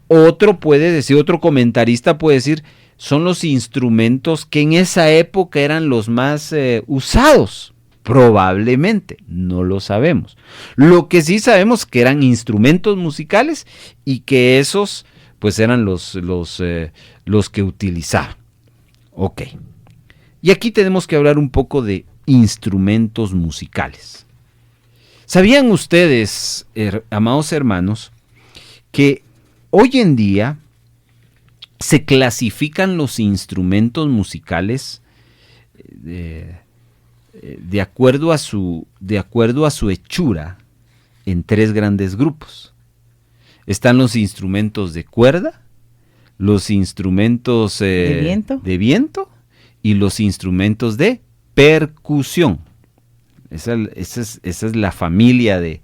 Otro comentarista puede decir, son los instrumentos que en esa época eran los más usados. Probablemente, no lo sabemos. Lo que sí sabemos que eran instrumentos musicales y que esos pues eran los que utilizaban. Ok. Y aquí tenemos que hablar un poco de instrumentos musicales. ¿Sabían ustedes, amados hermanos, que hoy en día se clasifican los instrumentos musicales de acuerdo a su hechura en 3 grandes grupos? Están los instrumentos de cuerda, los instrumentos de viento y los instrumentos de percusión. Esa es la familia de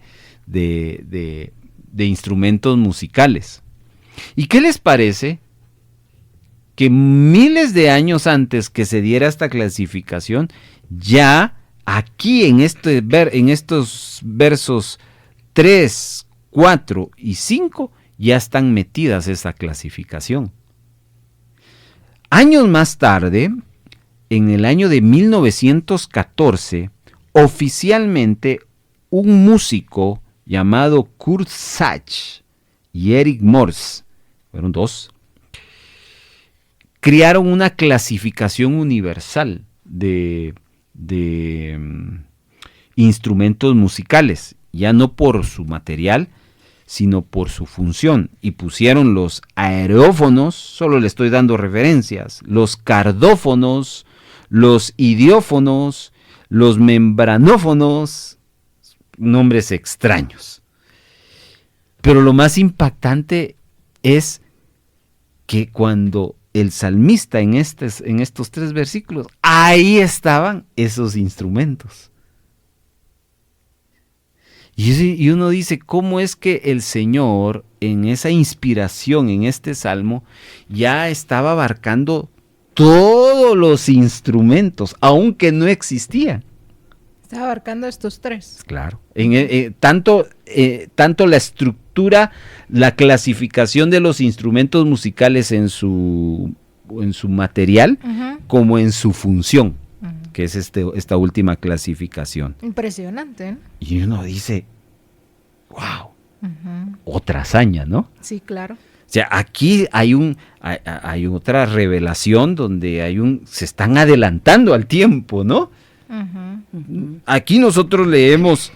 instrumentos musicales. ¿Y qué les parece que miles de años antes que se diera esta clasificación, ya aquí en estos versos 3, 4 y 5 ya están metidas esa clasificación? Años más tarde, en el año de 1914, oficialmente un músico llamado Kurt Sachs y Eric Morse, fueron 2, crearon una clasificación universal de instrumentos musicales, ya no por su material, sino por su función, y pusieron los aerófonos, solo le estoy dando referencias, los cardófonos, los idiófonos, los membranófonos, nombres extraños. Pero lo más impactante es que cuando el salmista en estos 3 versículos, ahí estaban esos instrumentos. Y uno dice, ¿cómo es que el Señor en esa inspiración, en este salmo, ya estaba abarcando todos los instrumentos, aunque no existían? Está abarcando estos 3. Claro. Tanto la estructura, la clasificación de los instrumentos musicales en su material, como en su función, que es esta última clasificación. Impresionante, ¿no? Y uno dice, wow, otra hazaña, ¿no? Sí, claro. O sea, aquí hay otra revelación donde se están adelantando al tiempo, ¿no? Aquí nosotros leemos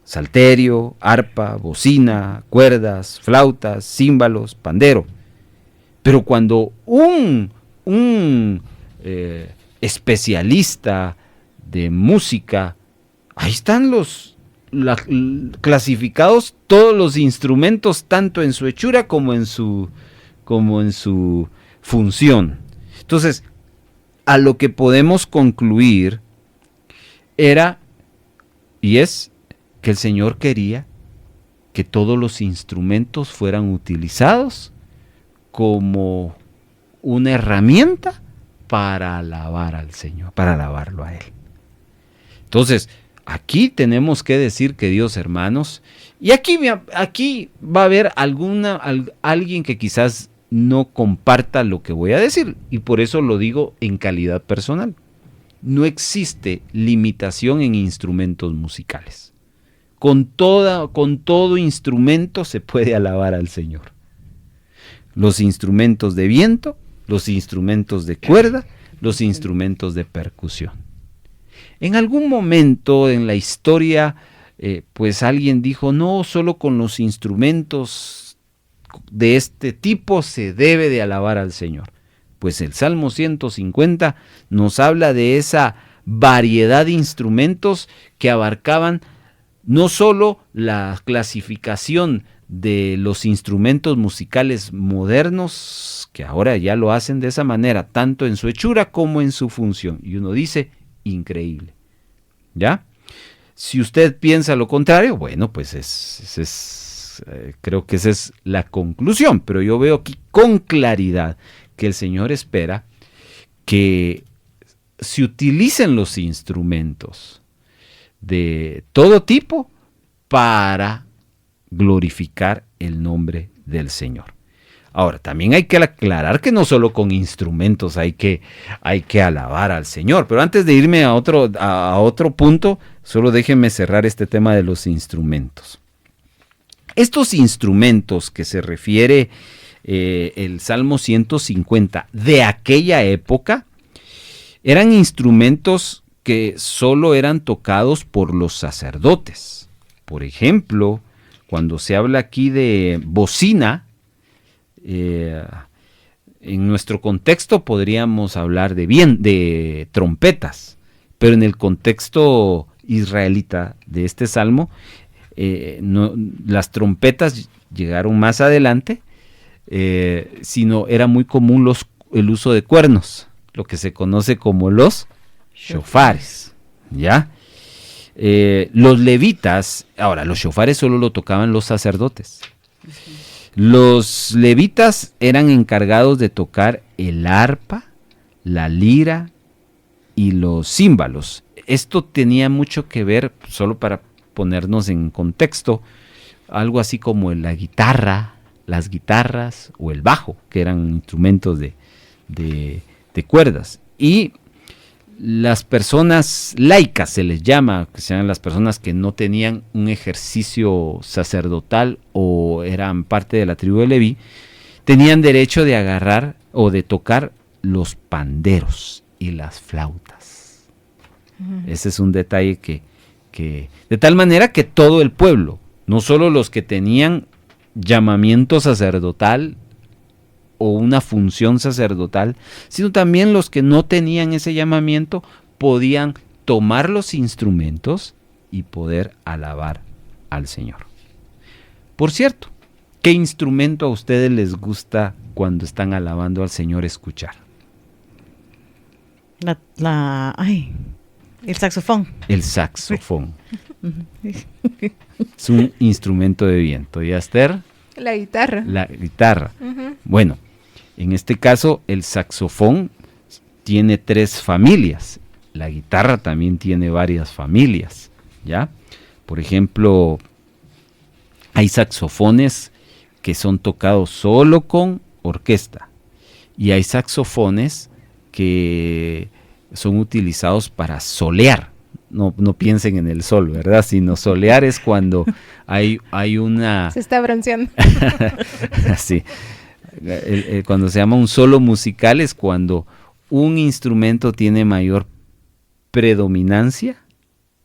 salterio, arpa, bocina, cuerdas, flautas, címbalos, pandero. Pero cuando un especialista de música, ahí están clasificados todos los instrumentos, tanto en su hechura como en su función. Entonces, a lo que podemos concluir es que el Señor quería que todos los instrumentos fueran utilizados como una herramienta para alabar al Señor, para alabarlo a Él. Entonces, aquí tenemos que decir que Dios, hermanos, y aquí va a haber alguien que quizás no comparta lo que voy a decir, y por eso lo digo en calidad personal. No existe limitación en instrumentos musicales. Con todo instrumento se puede alabar al Señor. Los instrumentos de viento, los instrumentos de cuerda, los instrumentos de percusión. En algún momento en la historia, pues alguien dijo, no, solo con los instrumentos de este tipo se debe de alabar al Señor. Pues el Salmo 150 nos habla de esa variedad de instrumentos que abarcaban no solo la clasificación de los instrumentos musicales modernos, que ahora ya lo hacen de esa manera, tanto en su hechura como en su función. Y uno dice, increíble. ¿Ya? Si usted piensa lo contrario, bueno, pues creo que esa es la conclusión, pero yo veo aquí con claridad que el Señor espera que se utilicen los instrumentos de todo tipo para glorificar el nombre del Señor. Ahora, también hay que aclarar que no solo con instrumentos hay que alabar al Señor. Pero antes de irme a otro punto, solo déjenme cerrar este tema de los instrumentos. Estos instrumentos que se refiere el Salmo 150 de aquella época, eran instrumentos que solo eran tocados por los sacerdotes. Por ejemplo, cuando se habla aquí de bocina, en nuestro contexto podríamos hablar de trompetas, pero en el contexto israelita de este salmo, las trompetas llegaron más adelante, sino era muy común el uso de cuernos, lo que se conoce como los shofares, ¿ya? Los levitas, ahora los shofares solo lo tocaban los sacerdotes. Los levitas eran encargados de tocar el arpa, la lira y los címbalos. Esto tenía mucho que ver, solo para ponernos en contexto, algo así como la guitarra, las guitarras o el bajo, que eran instrumentos de cuerdas. Y las personas laicas, se les llama, que sean las personas que no tenían un ejercicio sacerdotal o eran parte de la tribu de Leví, tenían derecho de agarrar o de tocar los panderos y las flautas. Ese es un detalle que de tal manera que todo el pueblo, no solo los que tenían llamamiento sacerdotal o una función sacerdotal, sino también los que no tenían ese llamamiento podían tomar los instrumentos y poder alabar al Señor. Por cierto, ¿qué instrumento a ustedes les gusta cuando están alabando al Señor escuchar? El saxofón. El saxofón. Es un instrumento de viento. ¿Y Esther? La guitarra. La guitarra. Bueno, en este caso el saxofón tiene 3 familias. La guitarra también tiene varias familias, ¿ya? Por ejemplo, hay saxofones que son tocados solo con orquesta y hay saxofones que son utilizados para solear. No piensen en el sol, ¿verdad? Sino solear es cuando hay una... Se está bronceando. Sí. Cuando se llama un solo musical es cuando un instrumento tiene mayor predominancia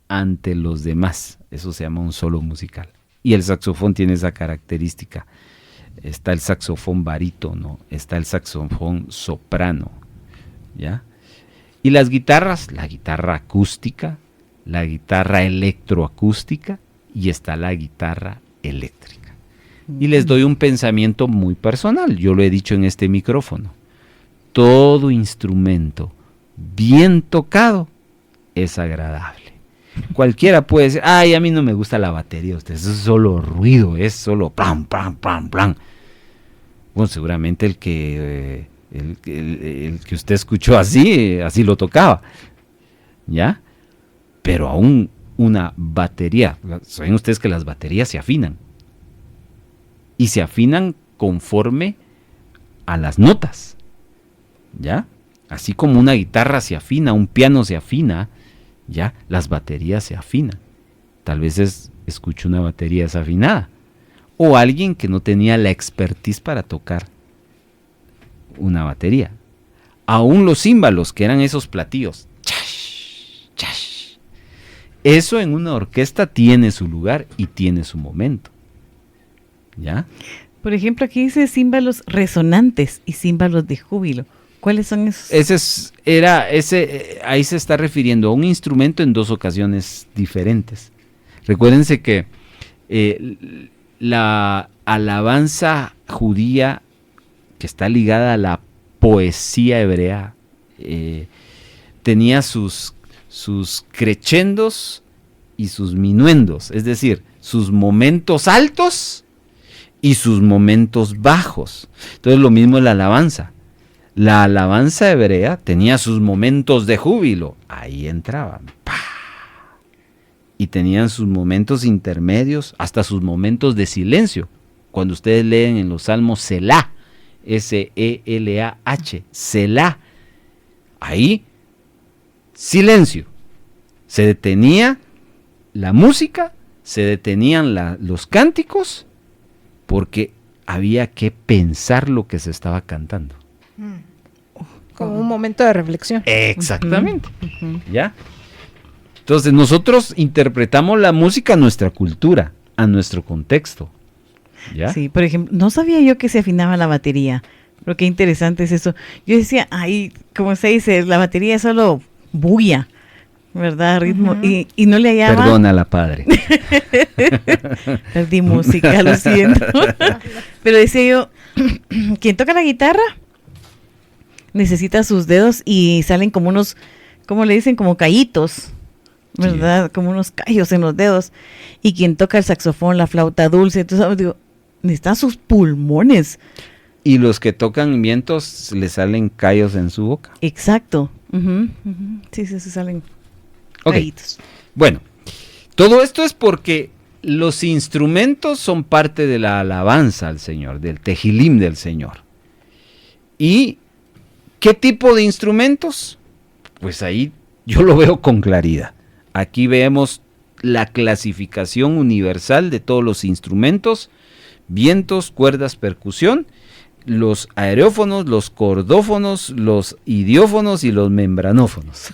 ante los demás. Eso se llama un solo musical. Y el saxofón tiene esa característica. Está el saxofón barítono, está el saxofón soprano, ¿ya? Y las guitarras, la guitarra acústica, la guitarra electroacústica y está la guitarra eléctrica. Y les doy un pensamiento muy personal, yo lo he dicho en este micrófono. Todo instrumento bien tocado es agradable. Cualquiera puede decir, ay, a mí no me gusta la batería, eso es solo ruido, es solo plan, plan, plan, plan. Bueno, seguramente el que usted escuchó así lo tocaba, ¿ya? Pero aún una batería, saben ustedes que las baterías se afinan, y se afinan conforme a las notas, ¿ya? Así como una guitarra se afina, un piano se afina, ¿ya? Las baterías se afinan. Tal vez escucho una batería desafinada, o alguien que no tenía la expertise para tocar una batería. Aún los címbalos, que eran esos platillos, chash, chash. Eso en una orquesta tiene su lugar y tiene su momento, ¿ya? Por ejemplo, aquí dice címbalos resonantes y címbalos de júbilo. ¿Cuáles son esos? Ahí se está refiriendo a un instrumento en 2 ocasiones diferentes. Recuérdense que la alabanza judía, que está ligada a la poesía hebrea, tenía sus crescendos y sus minuendos, es decir, sus momentos altos y sus momentos bajos. Entonces lo mismo es la alabanza. La alabanza hebrea tenía sus momentos de júbilo. Ahí entraban. ¡Pah! Y tenían sus momentos intermedios, hasta sus momentos de silencio. Cuando ustedes leen en los salmos Selah, S-E-L-A-H, Selah, ahí, silencio. Se detenía la música, se detenían los cánticos, porque había que pensar lo que se estaba cantando. Como un momento de reflexión. Exactamente. ¿Ya? Entonces nosotros interpretamos la música a nuestra cultura, a nuestro contexto. ¿Ya? Sí, por ejemplo, no sabía yo que se afinaba la batería, pero qué interesante es eso. Yo decía, ay, como se dice, la batería es solo bulla, ¿verdad? Ritmo, y no le hallaba. Perdónala, padre. Perdí música, lo siento. Pero decía yo, quien toca la guitarra necesita sus dedos y salen como unos, ¿cómo le dicen? Como callitos, ¿verdad? Sí. Como unos callos en los dedos. Y quien toca el saxofón, la flauta dulce, entonces digo, necesitan sus pulmones. Y los que tocan vientos le salen callos en su boca. Exacto. Sí, salen callitos. Bueno, todo esto es porque los instrumentos son parte de la alabanza al Señor, del tejilim del Señor. ¿Y qué tipo de instrumentos? Pues ahí yo lo veo con claridad. Aquí vemos la clasificación universal de todos los instrumentos: vientos, cuerdas, percusión, los aerófonos, los cordófonos, los idiófonos y los membranófonos.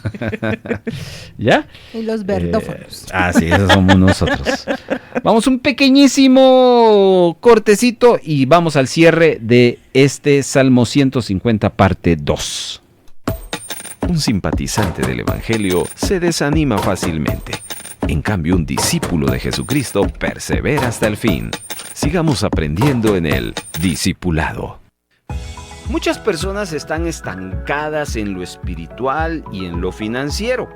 ¿Ya? Y los verdófonos. Sí, esos somos nosotros. Vamos un pequeñísimo cortecito y vamos al cierre de este Salmo 150, parte 2. Un simpatizante del Evangelio se desanima fácilmente. En cambio, un discípulo de Jesucristo persevera hasta el fin. Sigamos aprendiendo en el discipulado. Muchas personas están estancadas en lo espiritual y en lo financiero,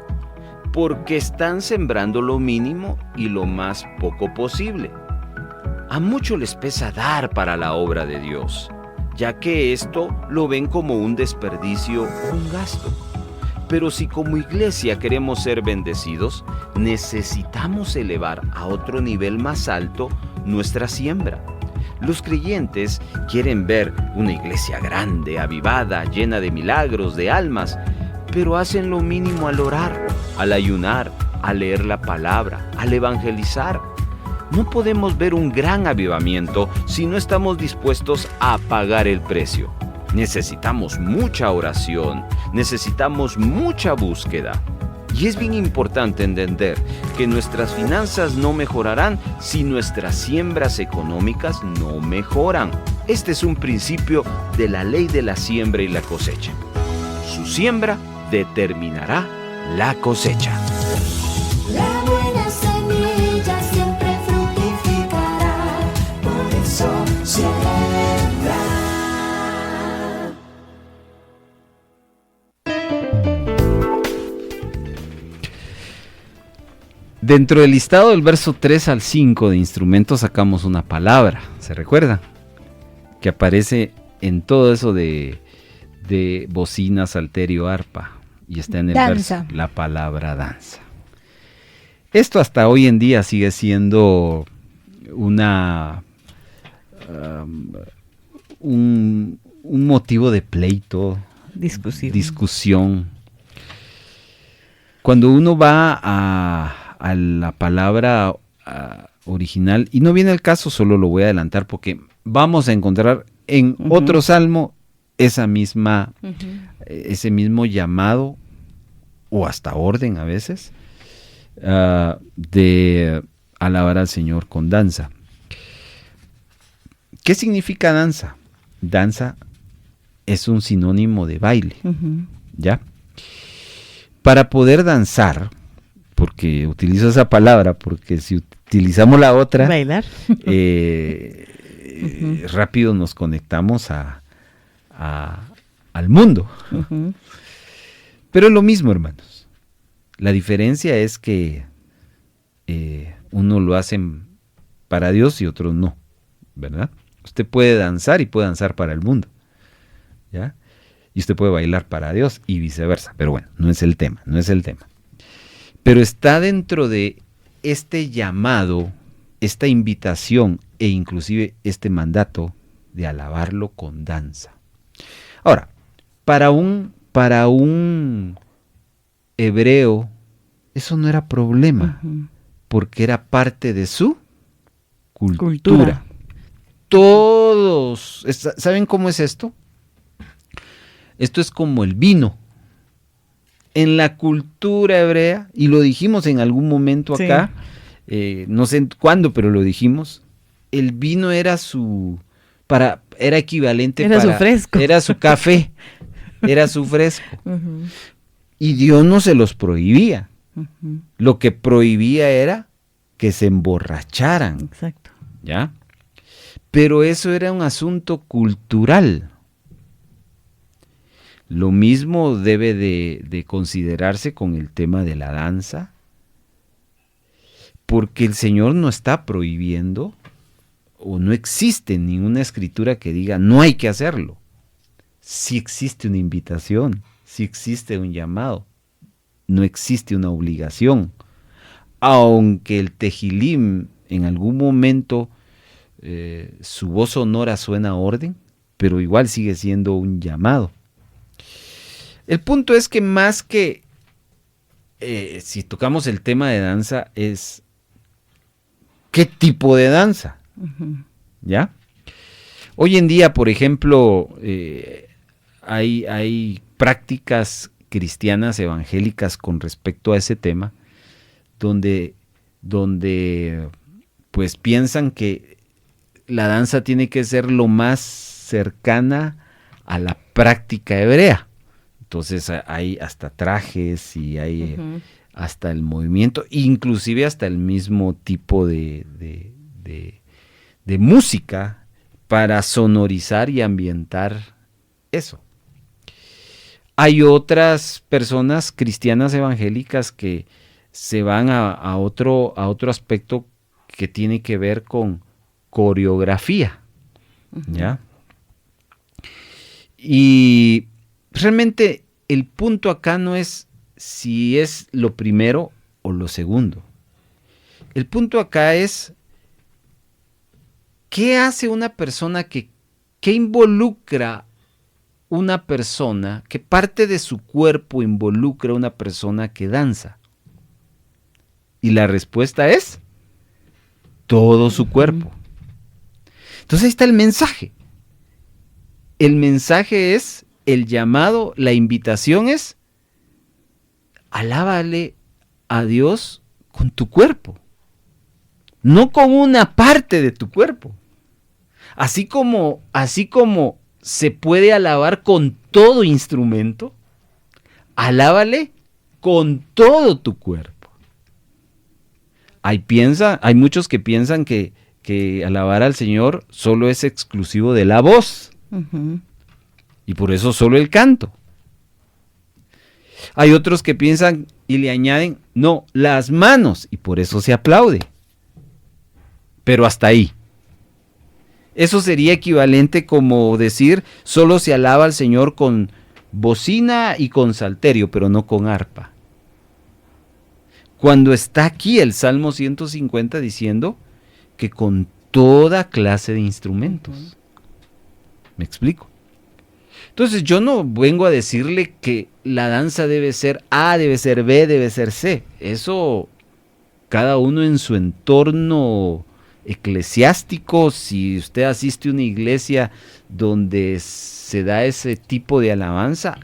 porque están sembrando lo mínimo y lo más poco posible. A muchos les pesa dar para la obra de Dios, ya que esto lo ven como un desperdicio o un gasto. Pero si como iglesia queremos ser bendecidos, necesitamos elevar a otro nivel más alto nuestra siembra. Los creyentes quieren ver una iglesia grande, avivada, llena de milagros, de almas, pero hacen lo mínimo al orar, al ayunar, al leer la palabra, al evangelizar. No podemos ver un gran avivamiento si no estamos dispuestos a pagar el precio. Necesitamos mucha oración, necesitamos mucha búsqueda. Y es bien importante entender que nuestras finanzas no mejorarán si nuestras siembras económicas no mejoran. Este es un principio de la ley de la siembra y la cosecha. Su siembra determinará la cosecha. La buena semilla siempre fructificará, por eso siembra. Dentro del listado del verso 3 al 5 de instrumentos sacamos una palabra, ¿se recuerda? Que aparece en todo eso de bocina, salterio, arpa, y está en el danza. verso, la palabra danza. Esto hasta hoy en día sigue siendo un motivo de pleito, discusión. Cuando uno va a la palabra original, y no viene el caso, solo lo voy a adelantar porque vamos a encontrar en otro salmo ese mismo llamado, o hasta orden a veces, de alabar al Señor con danza. ¿Qué significa danza? Danza es un sinónimo de baile, ¿ya? Para poder danzar, porque utilizo esa palabra, porque si utilizamos la otra, bailar, rápido nos conectamos al mundo. Pero es lo mismo, hermanos. La diferencia es que uno lo hace para Dios y otros no, ¿verdad? Usted puede danzar y puede danzar para el mundo, ¿ya? y usted puede bailar para Dios y viceversa. Pero bueno, no es el tema. Pero está dentro de este llamado, esta invitación e inclusive este mandato de alabarlo con danza. Ahora, para un hebreo, eso no era problema, porque era parte de su cultura. Todos, ¿saben cómo es esto? Esto es como el vino. En la cultura hebrea, y lo dijimos en algún momento acá, no sé cuándo, pero lo dijimos, el vino era era equivalente era su fresco. Era su café, era su fresco. Y Dios no se los prohibía. Lo que prohibía era que se emborracharan. Exacto. ¿Ya? Pero eso era un asunto cultural. Lo mismo debe de considerarse con el tema de la danza, porque el Señor no está prohibiendo, o no existe ninguna escritura que diga no hay que hacerlo. Sí existe una invitación, sí existe un llamado, no existe una obligación. Aunque el Tejilim en algún momento su voz sonora suena a orden, pero igual sigue siendo un llamado. El punto es que más que, si tocamos el tema de danza, es ¿qué tipo de danza? ¿Ya? Hoy en día, por ejemplo, hay prácticas cristianas evangélicas con respecto a ese tema, donde pues piensan que la danza tiene que ser lo más cercana a la práctica hebrea. Entonces hay hasta trajes y hay hasta el movimiento, inclusive hasta el mismo tipo de música para sonorizar y ambientar eso. Hay otras personas cristianas evangélicas que se van a otro aspecto que tiene que ver con coreografía, ¿ya? Y realmente el punto acá no es si es lo primero o lo segundo. El punto acá es ¿qué hace una persona qué involucra una persona, qué parte de su cuerpo involucra una persona que danza? Y la respuesta es todo su cuerpo. Entonces ahí está el mensaje. El mensaje es el llamado, la invitación es alábale a Dios con tu cuerpo, no con una parte de tu cuerpo. Así como se puede alabar con todo instrumento, alábale con todo tu cuerpo. Hay muchos que piensan que alabar al Señor solo es exclusivo de la voz. Y por eso solo el canto. Hay otros que piensan y le añaden, no, las manos, y por eso se aplaude. Pero hasta ahí. Eso sería equivalente como decir, solo se alaba al Señor con bocina y con salterio, pero no con arpa. Cuando está aquí el Salmo 150 diciendo que con toda clase de instrumentos. ¿Me explico? Entonces yo no vengo a decirle que la danza debe ser A, debe ser B, debe ser C. Eso cada uno en su entorno eclesiástico, si usted asiste a una iglesia donde se da ese tipo de alabanza,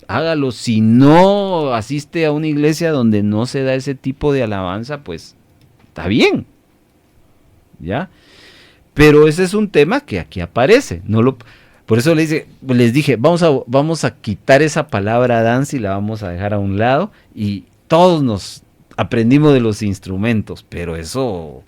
hágalo. Si no asiste a una iglesia donde no se da ese tipo de alabanza, pues está bien, ¿ya? Pero ese es un tema que aquí aparece. Por eso les dije, vamos a quitar esa palabra danza y la vamos a dejar a un lado. Y todos nos aprendimos de los instrumentos, pero eso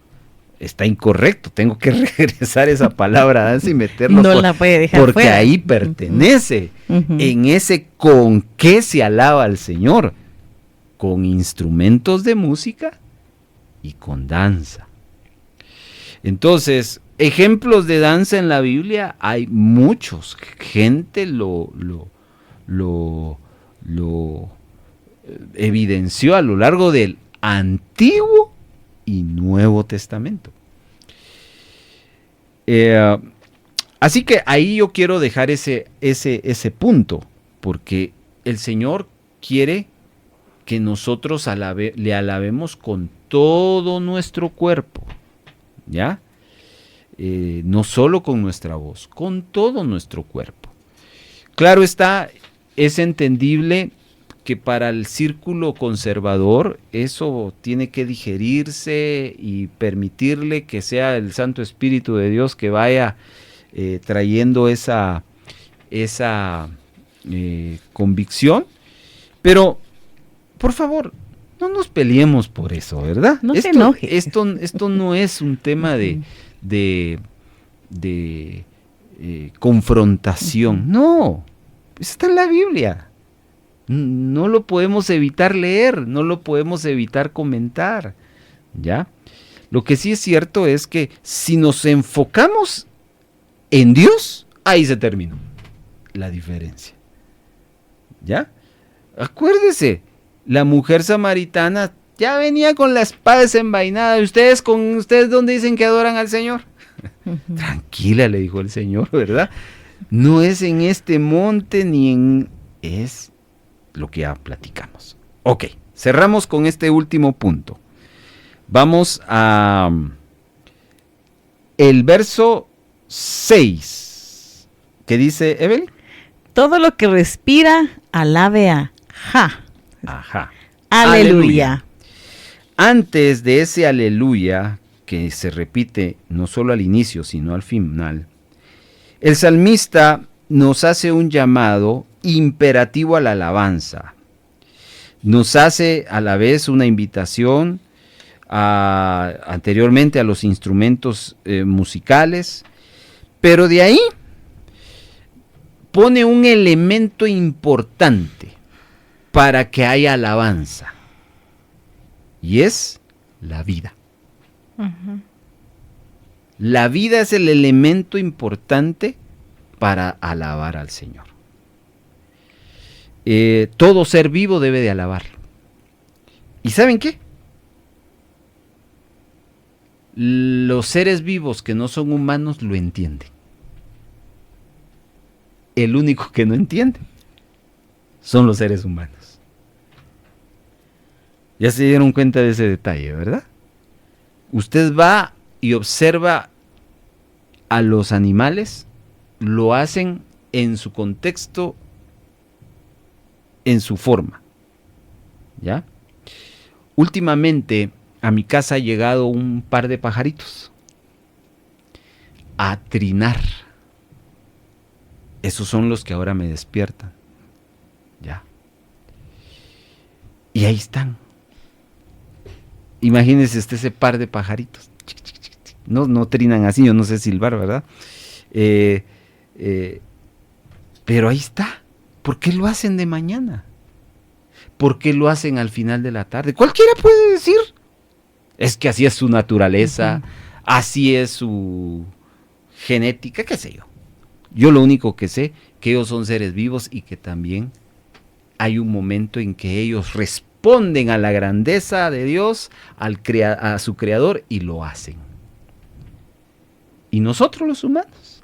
está incorrecto. Tengo que regresar esa palabra danza y meterlo. No la puede dejar porque fuera. ahí pertenece. En ese con qué se alaba al Señor. Con instrumentos de música y con danza. Entonces, ejemplos de danza en la Biblia hay muchos. Gente lo evidenció a lo largo del Antiguo y Nuevo Testamento. Así que ahí yo quiero dejar ese punto, porque el Señor quiere que nosotros le alabemos con todo nuestro cuerpo, ¿ya? No solo con nuestra voz, con todo nuestro cuerpo. Claro está, es entendible que para el círculo conservador eso tiene que digerirse y permitirle que sea el Santo Espíritu de Dios que vaya trayendo esa convicción, pero por favor, no nos peleemos por eso, ¿verdad? No se enoje. Esto no es un tema de confrontación, no, está en la Biblia. No lo podemos evitar leer, no lo podemos evitar comentar, ¿ya? Lo que sí es cierto es que si nos enfocamos en Dios, ahí se terminó la diferencia, ¿ya? Acuérdese, la mujer samaritana ya venía con la espada desenvainada. ¿Ustedes dónde dicen que adoran al Señor? Tranquila, le dijo el Señor, ¿verdad? No es en este monte es lo que ya platicamos. Ok, cerramos con este último punto. Vamos a el verso 6. ¿Qué dice Evelyn? Todo lo que respira, alabe a Ja. Ajá. Aleluya. Antes de ese aleluya, que se repite no solo al inicio, sino al final, el salmista nos hace un llamado imperativo a la alabanza. Nos hace a la vez una invitación anteriormente a los instrumentos musicales, pero de ahí pone un elemento importante para que haya alabanza, y es la vida. Ujú. La vida es el elemento importante para alabar al Señor. Todo ser vivo debe de alabarlo. ¿Y saben qué? Los seres vivos que no son humanos lo entienden. El único que no entiende son los seres humanos. Ya se dieron cuenta de ese detalle, ¿verdad? Usted va y observa a los animales, lo hacen en su contexto, en su forma, ¿ya? Últimamente a mi casa ha llegado un par de pajaritos a trinar. Esos son los que ahora me despiertan, ¿ya? Y ahí están. Imagínense ese par de pajaritos. No trinan así, yo no sé silbar, ¿verdad? Pero ahí está. ¿Por qué lo hacen de mañana? ¿Por qué lo hacen al final de la tarde? Cualquiera puede decir. Es que así es su naturaleza, así es su genética, qué sé yo. Yo lo único que sé, que ellos son seres vivos y que también hay un momento en que ellos responden a la grandeza de Dios, a su creador, y lo hacen. Y nosotros los humanos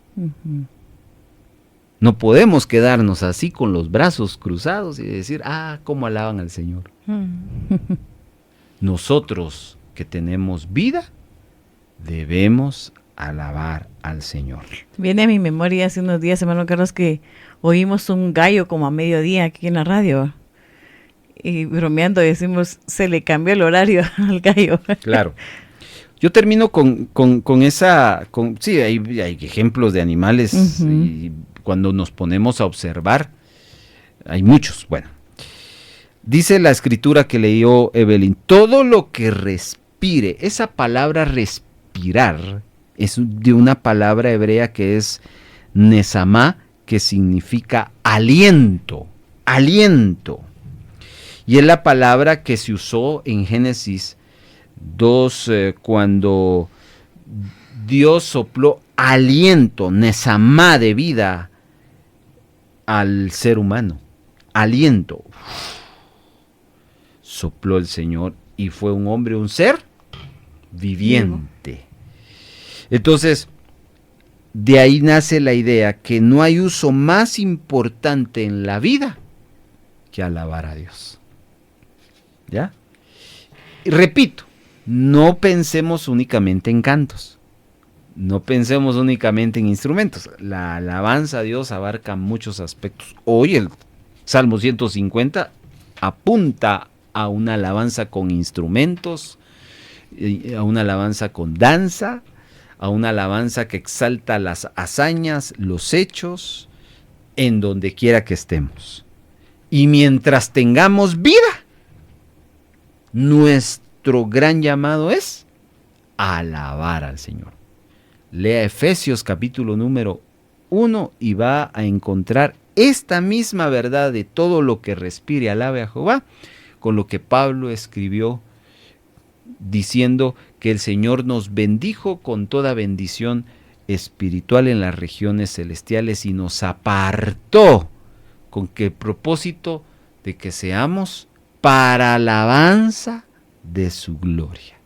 no podemos quedarnos así con los brazos cruzados y decir, cómo alaban al Señor. Nosotros que tenemos vida debemos alabar al Señor. Viene a mi memoria hace unos días, hermano Carlos, que oímos un gallo como a mediodía aquí en la radio. Y bromeando decimos, se le cambió el horario al gallo. Claro. Yo termino con esa... sí, hay ejemplos de animales y cuando nos ponemos a observar, hay muchos. Bueno, dice la escritura que leyó Evelyn, todo lo que respire, esa palabra respirar es de una palabra hebrea que es nesamá, que significa aliento, aliento. Y es la palabra que se usó en Génesis 2 cuando Dios sopló aliento, nesamá de vida al ser humano. aliento, sopló el Señor y fue un hombre, un ser viviente. Entonces, de ahí nace la idea que no hay uso más importante en la vida que alabar a Dios. ¿Ya? Y repito, no pensemos únicamente en cantos, no pensemos únicamente en instrumentos. La alabanza a Dios abarca muchos aspectos. Hoy el Salmo 150 apunta a una alabanza con instrumentos, a una alabanza con danza, a una alabanza que exalta las hazañas, los hechos, en donde quiera que estemos. Y mientras tengamos vida, nuestro gran llamado es alabar al Señor. Lea Efesios capítulo número 1 y va a encontrar esta misma verdad de todo lo que respire alabe a Jehová, con lo que Pablo escribió diciendo que el Señor nos bendijo con toda bendición espiritual en las regiones celestiales y nos apartó con que el propósito de que seamos para alabanza de su gloria.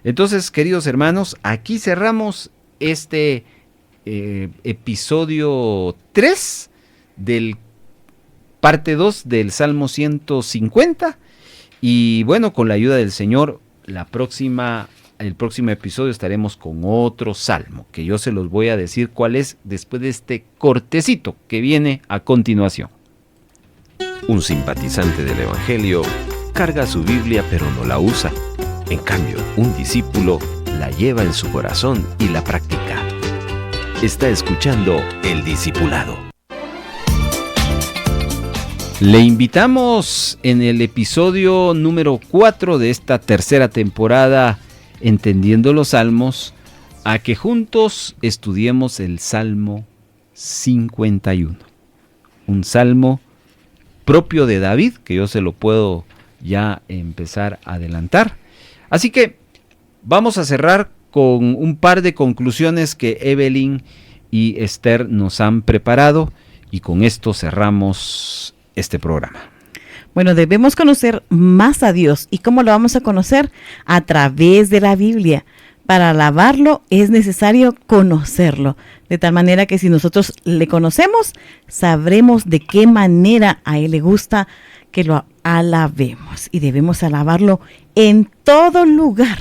Entonces, queridos hermanos, aquí cerramos este episodio 3 del parte 2 del Salmo 150 y bueno, con la ayuda del Señor, el próximo episodio estaremos con otro salmo, que yo se los voy a decir cuál es después de este cortecito que viene a continuación. Un simpatizante del Evangelio carga su Biblia pero no la usa. En cambio, un discípulo la lleva en su corazón y la practica. Está escuchando El Discipulado. Le invitamos en el episodio número 4 de esta tercera temporada, Entendiendo los Salmos, a que juntos estudiemos el Salmo 51. Un salmo propio de David, que yo se lo puedo ya empezar a adelantar. Así que vamos a cerrar con un par de conclusiones que Evelyn y Esther nos han preparado y con esto cerramos este programa. Bueno, debemos conocer más a Dios. ¿Y cómo lo vamos a conocer? A través de la Biblia. Para alabarlo es necesario conocerlo. De tal manera que si nosotros le conocemos, sabremos de qué manera a Él le gusta que lo alabemos. Y debemos alabarlo en todo lugar,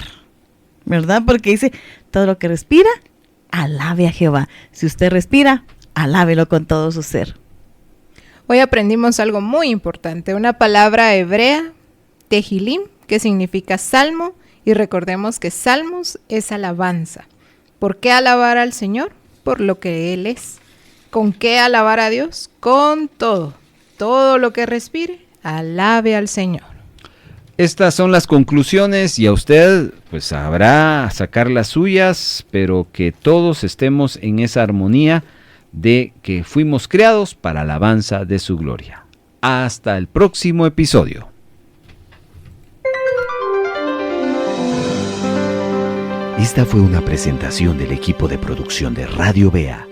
¿verdad? Porque dice, todo lo que respira, alabe a Jehová. Si usted respira, alábelo con todo su ser. Hoy aprendimos algo muy importante, una palabra hebrea, tehilim, que significa salmo, y recordemos que salmos es alabanza. ¿Por qué alabar al Señor? Por lo que Él es. ¿Con qué alabar a Dios? Con todo. Todo lo que respire, alabe al Señor. Estas son las conclusiones y a usted pues sabrá sacar las suyas, pero que todos estemos en esa armonía de que fuimos creados para alabanza de su gloria. Hasta el próximo episodio. Esta fue una presentación del equipo de producción de Radio Bea.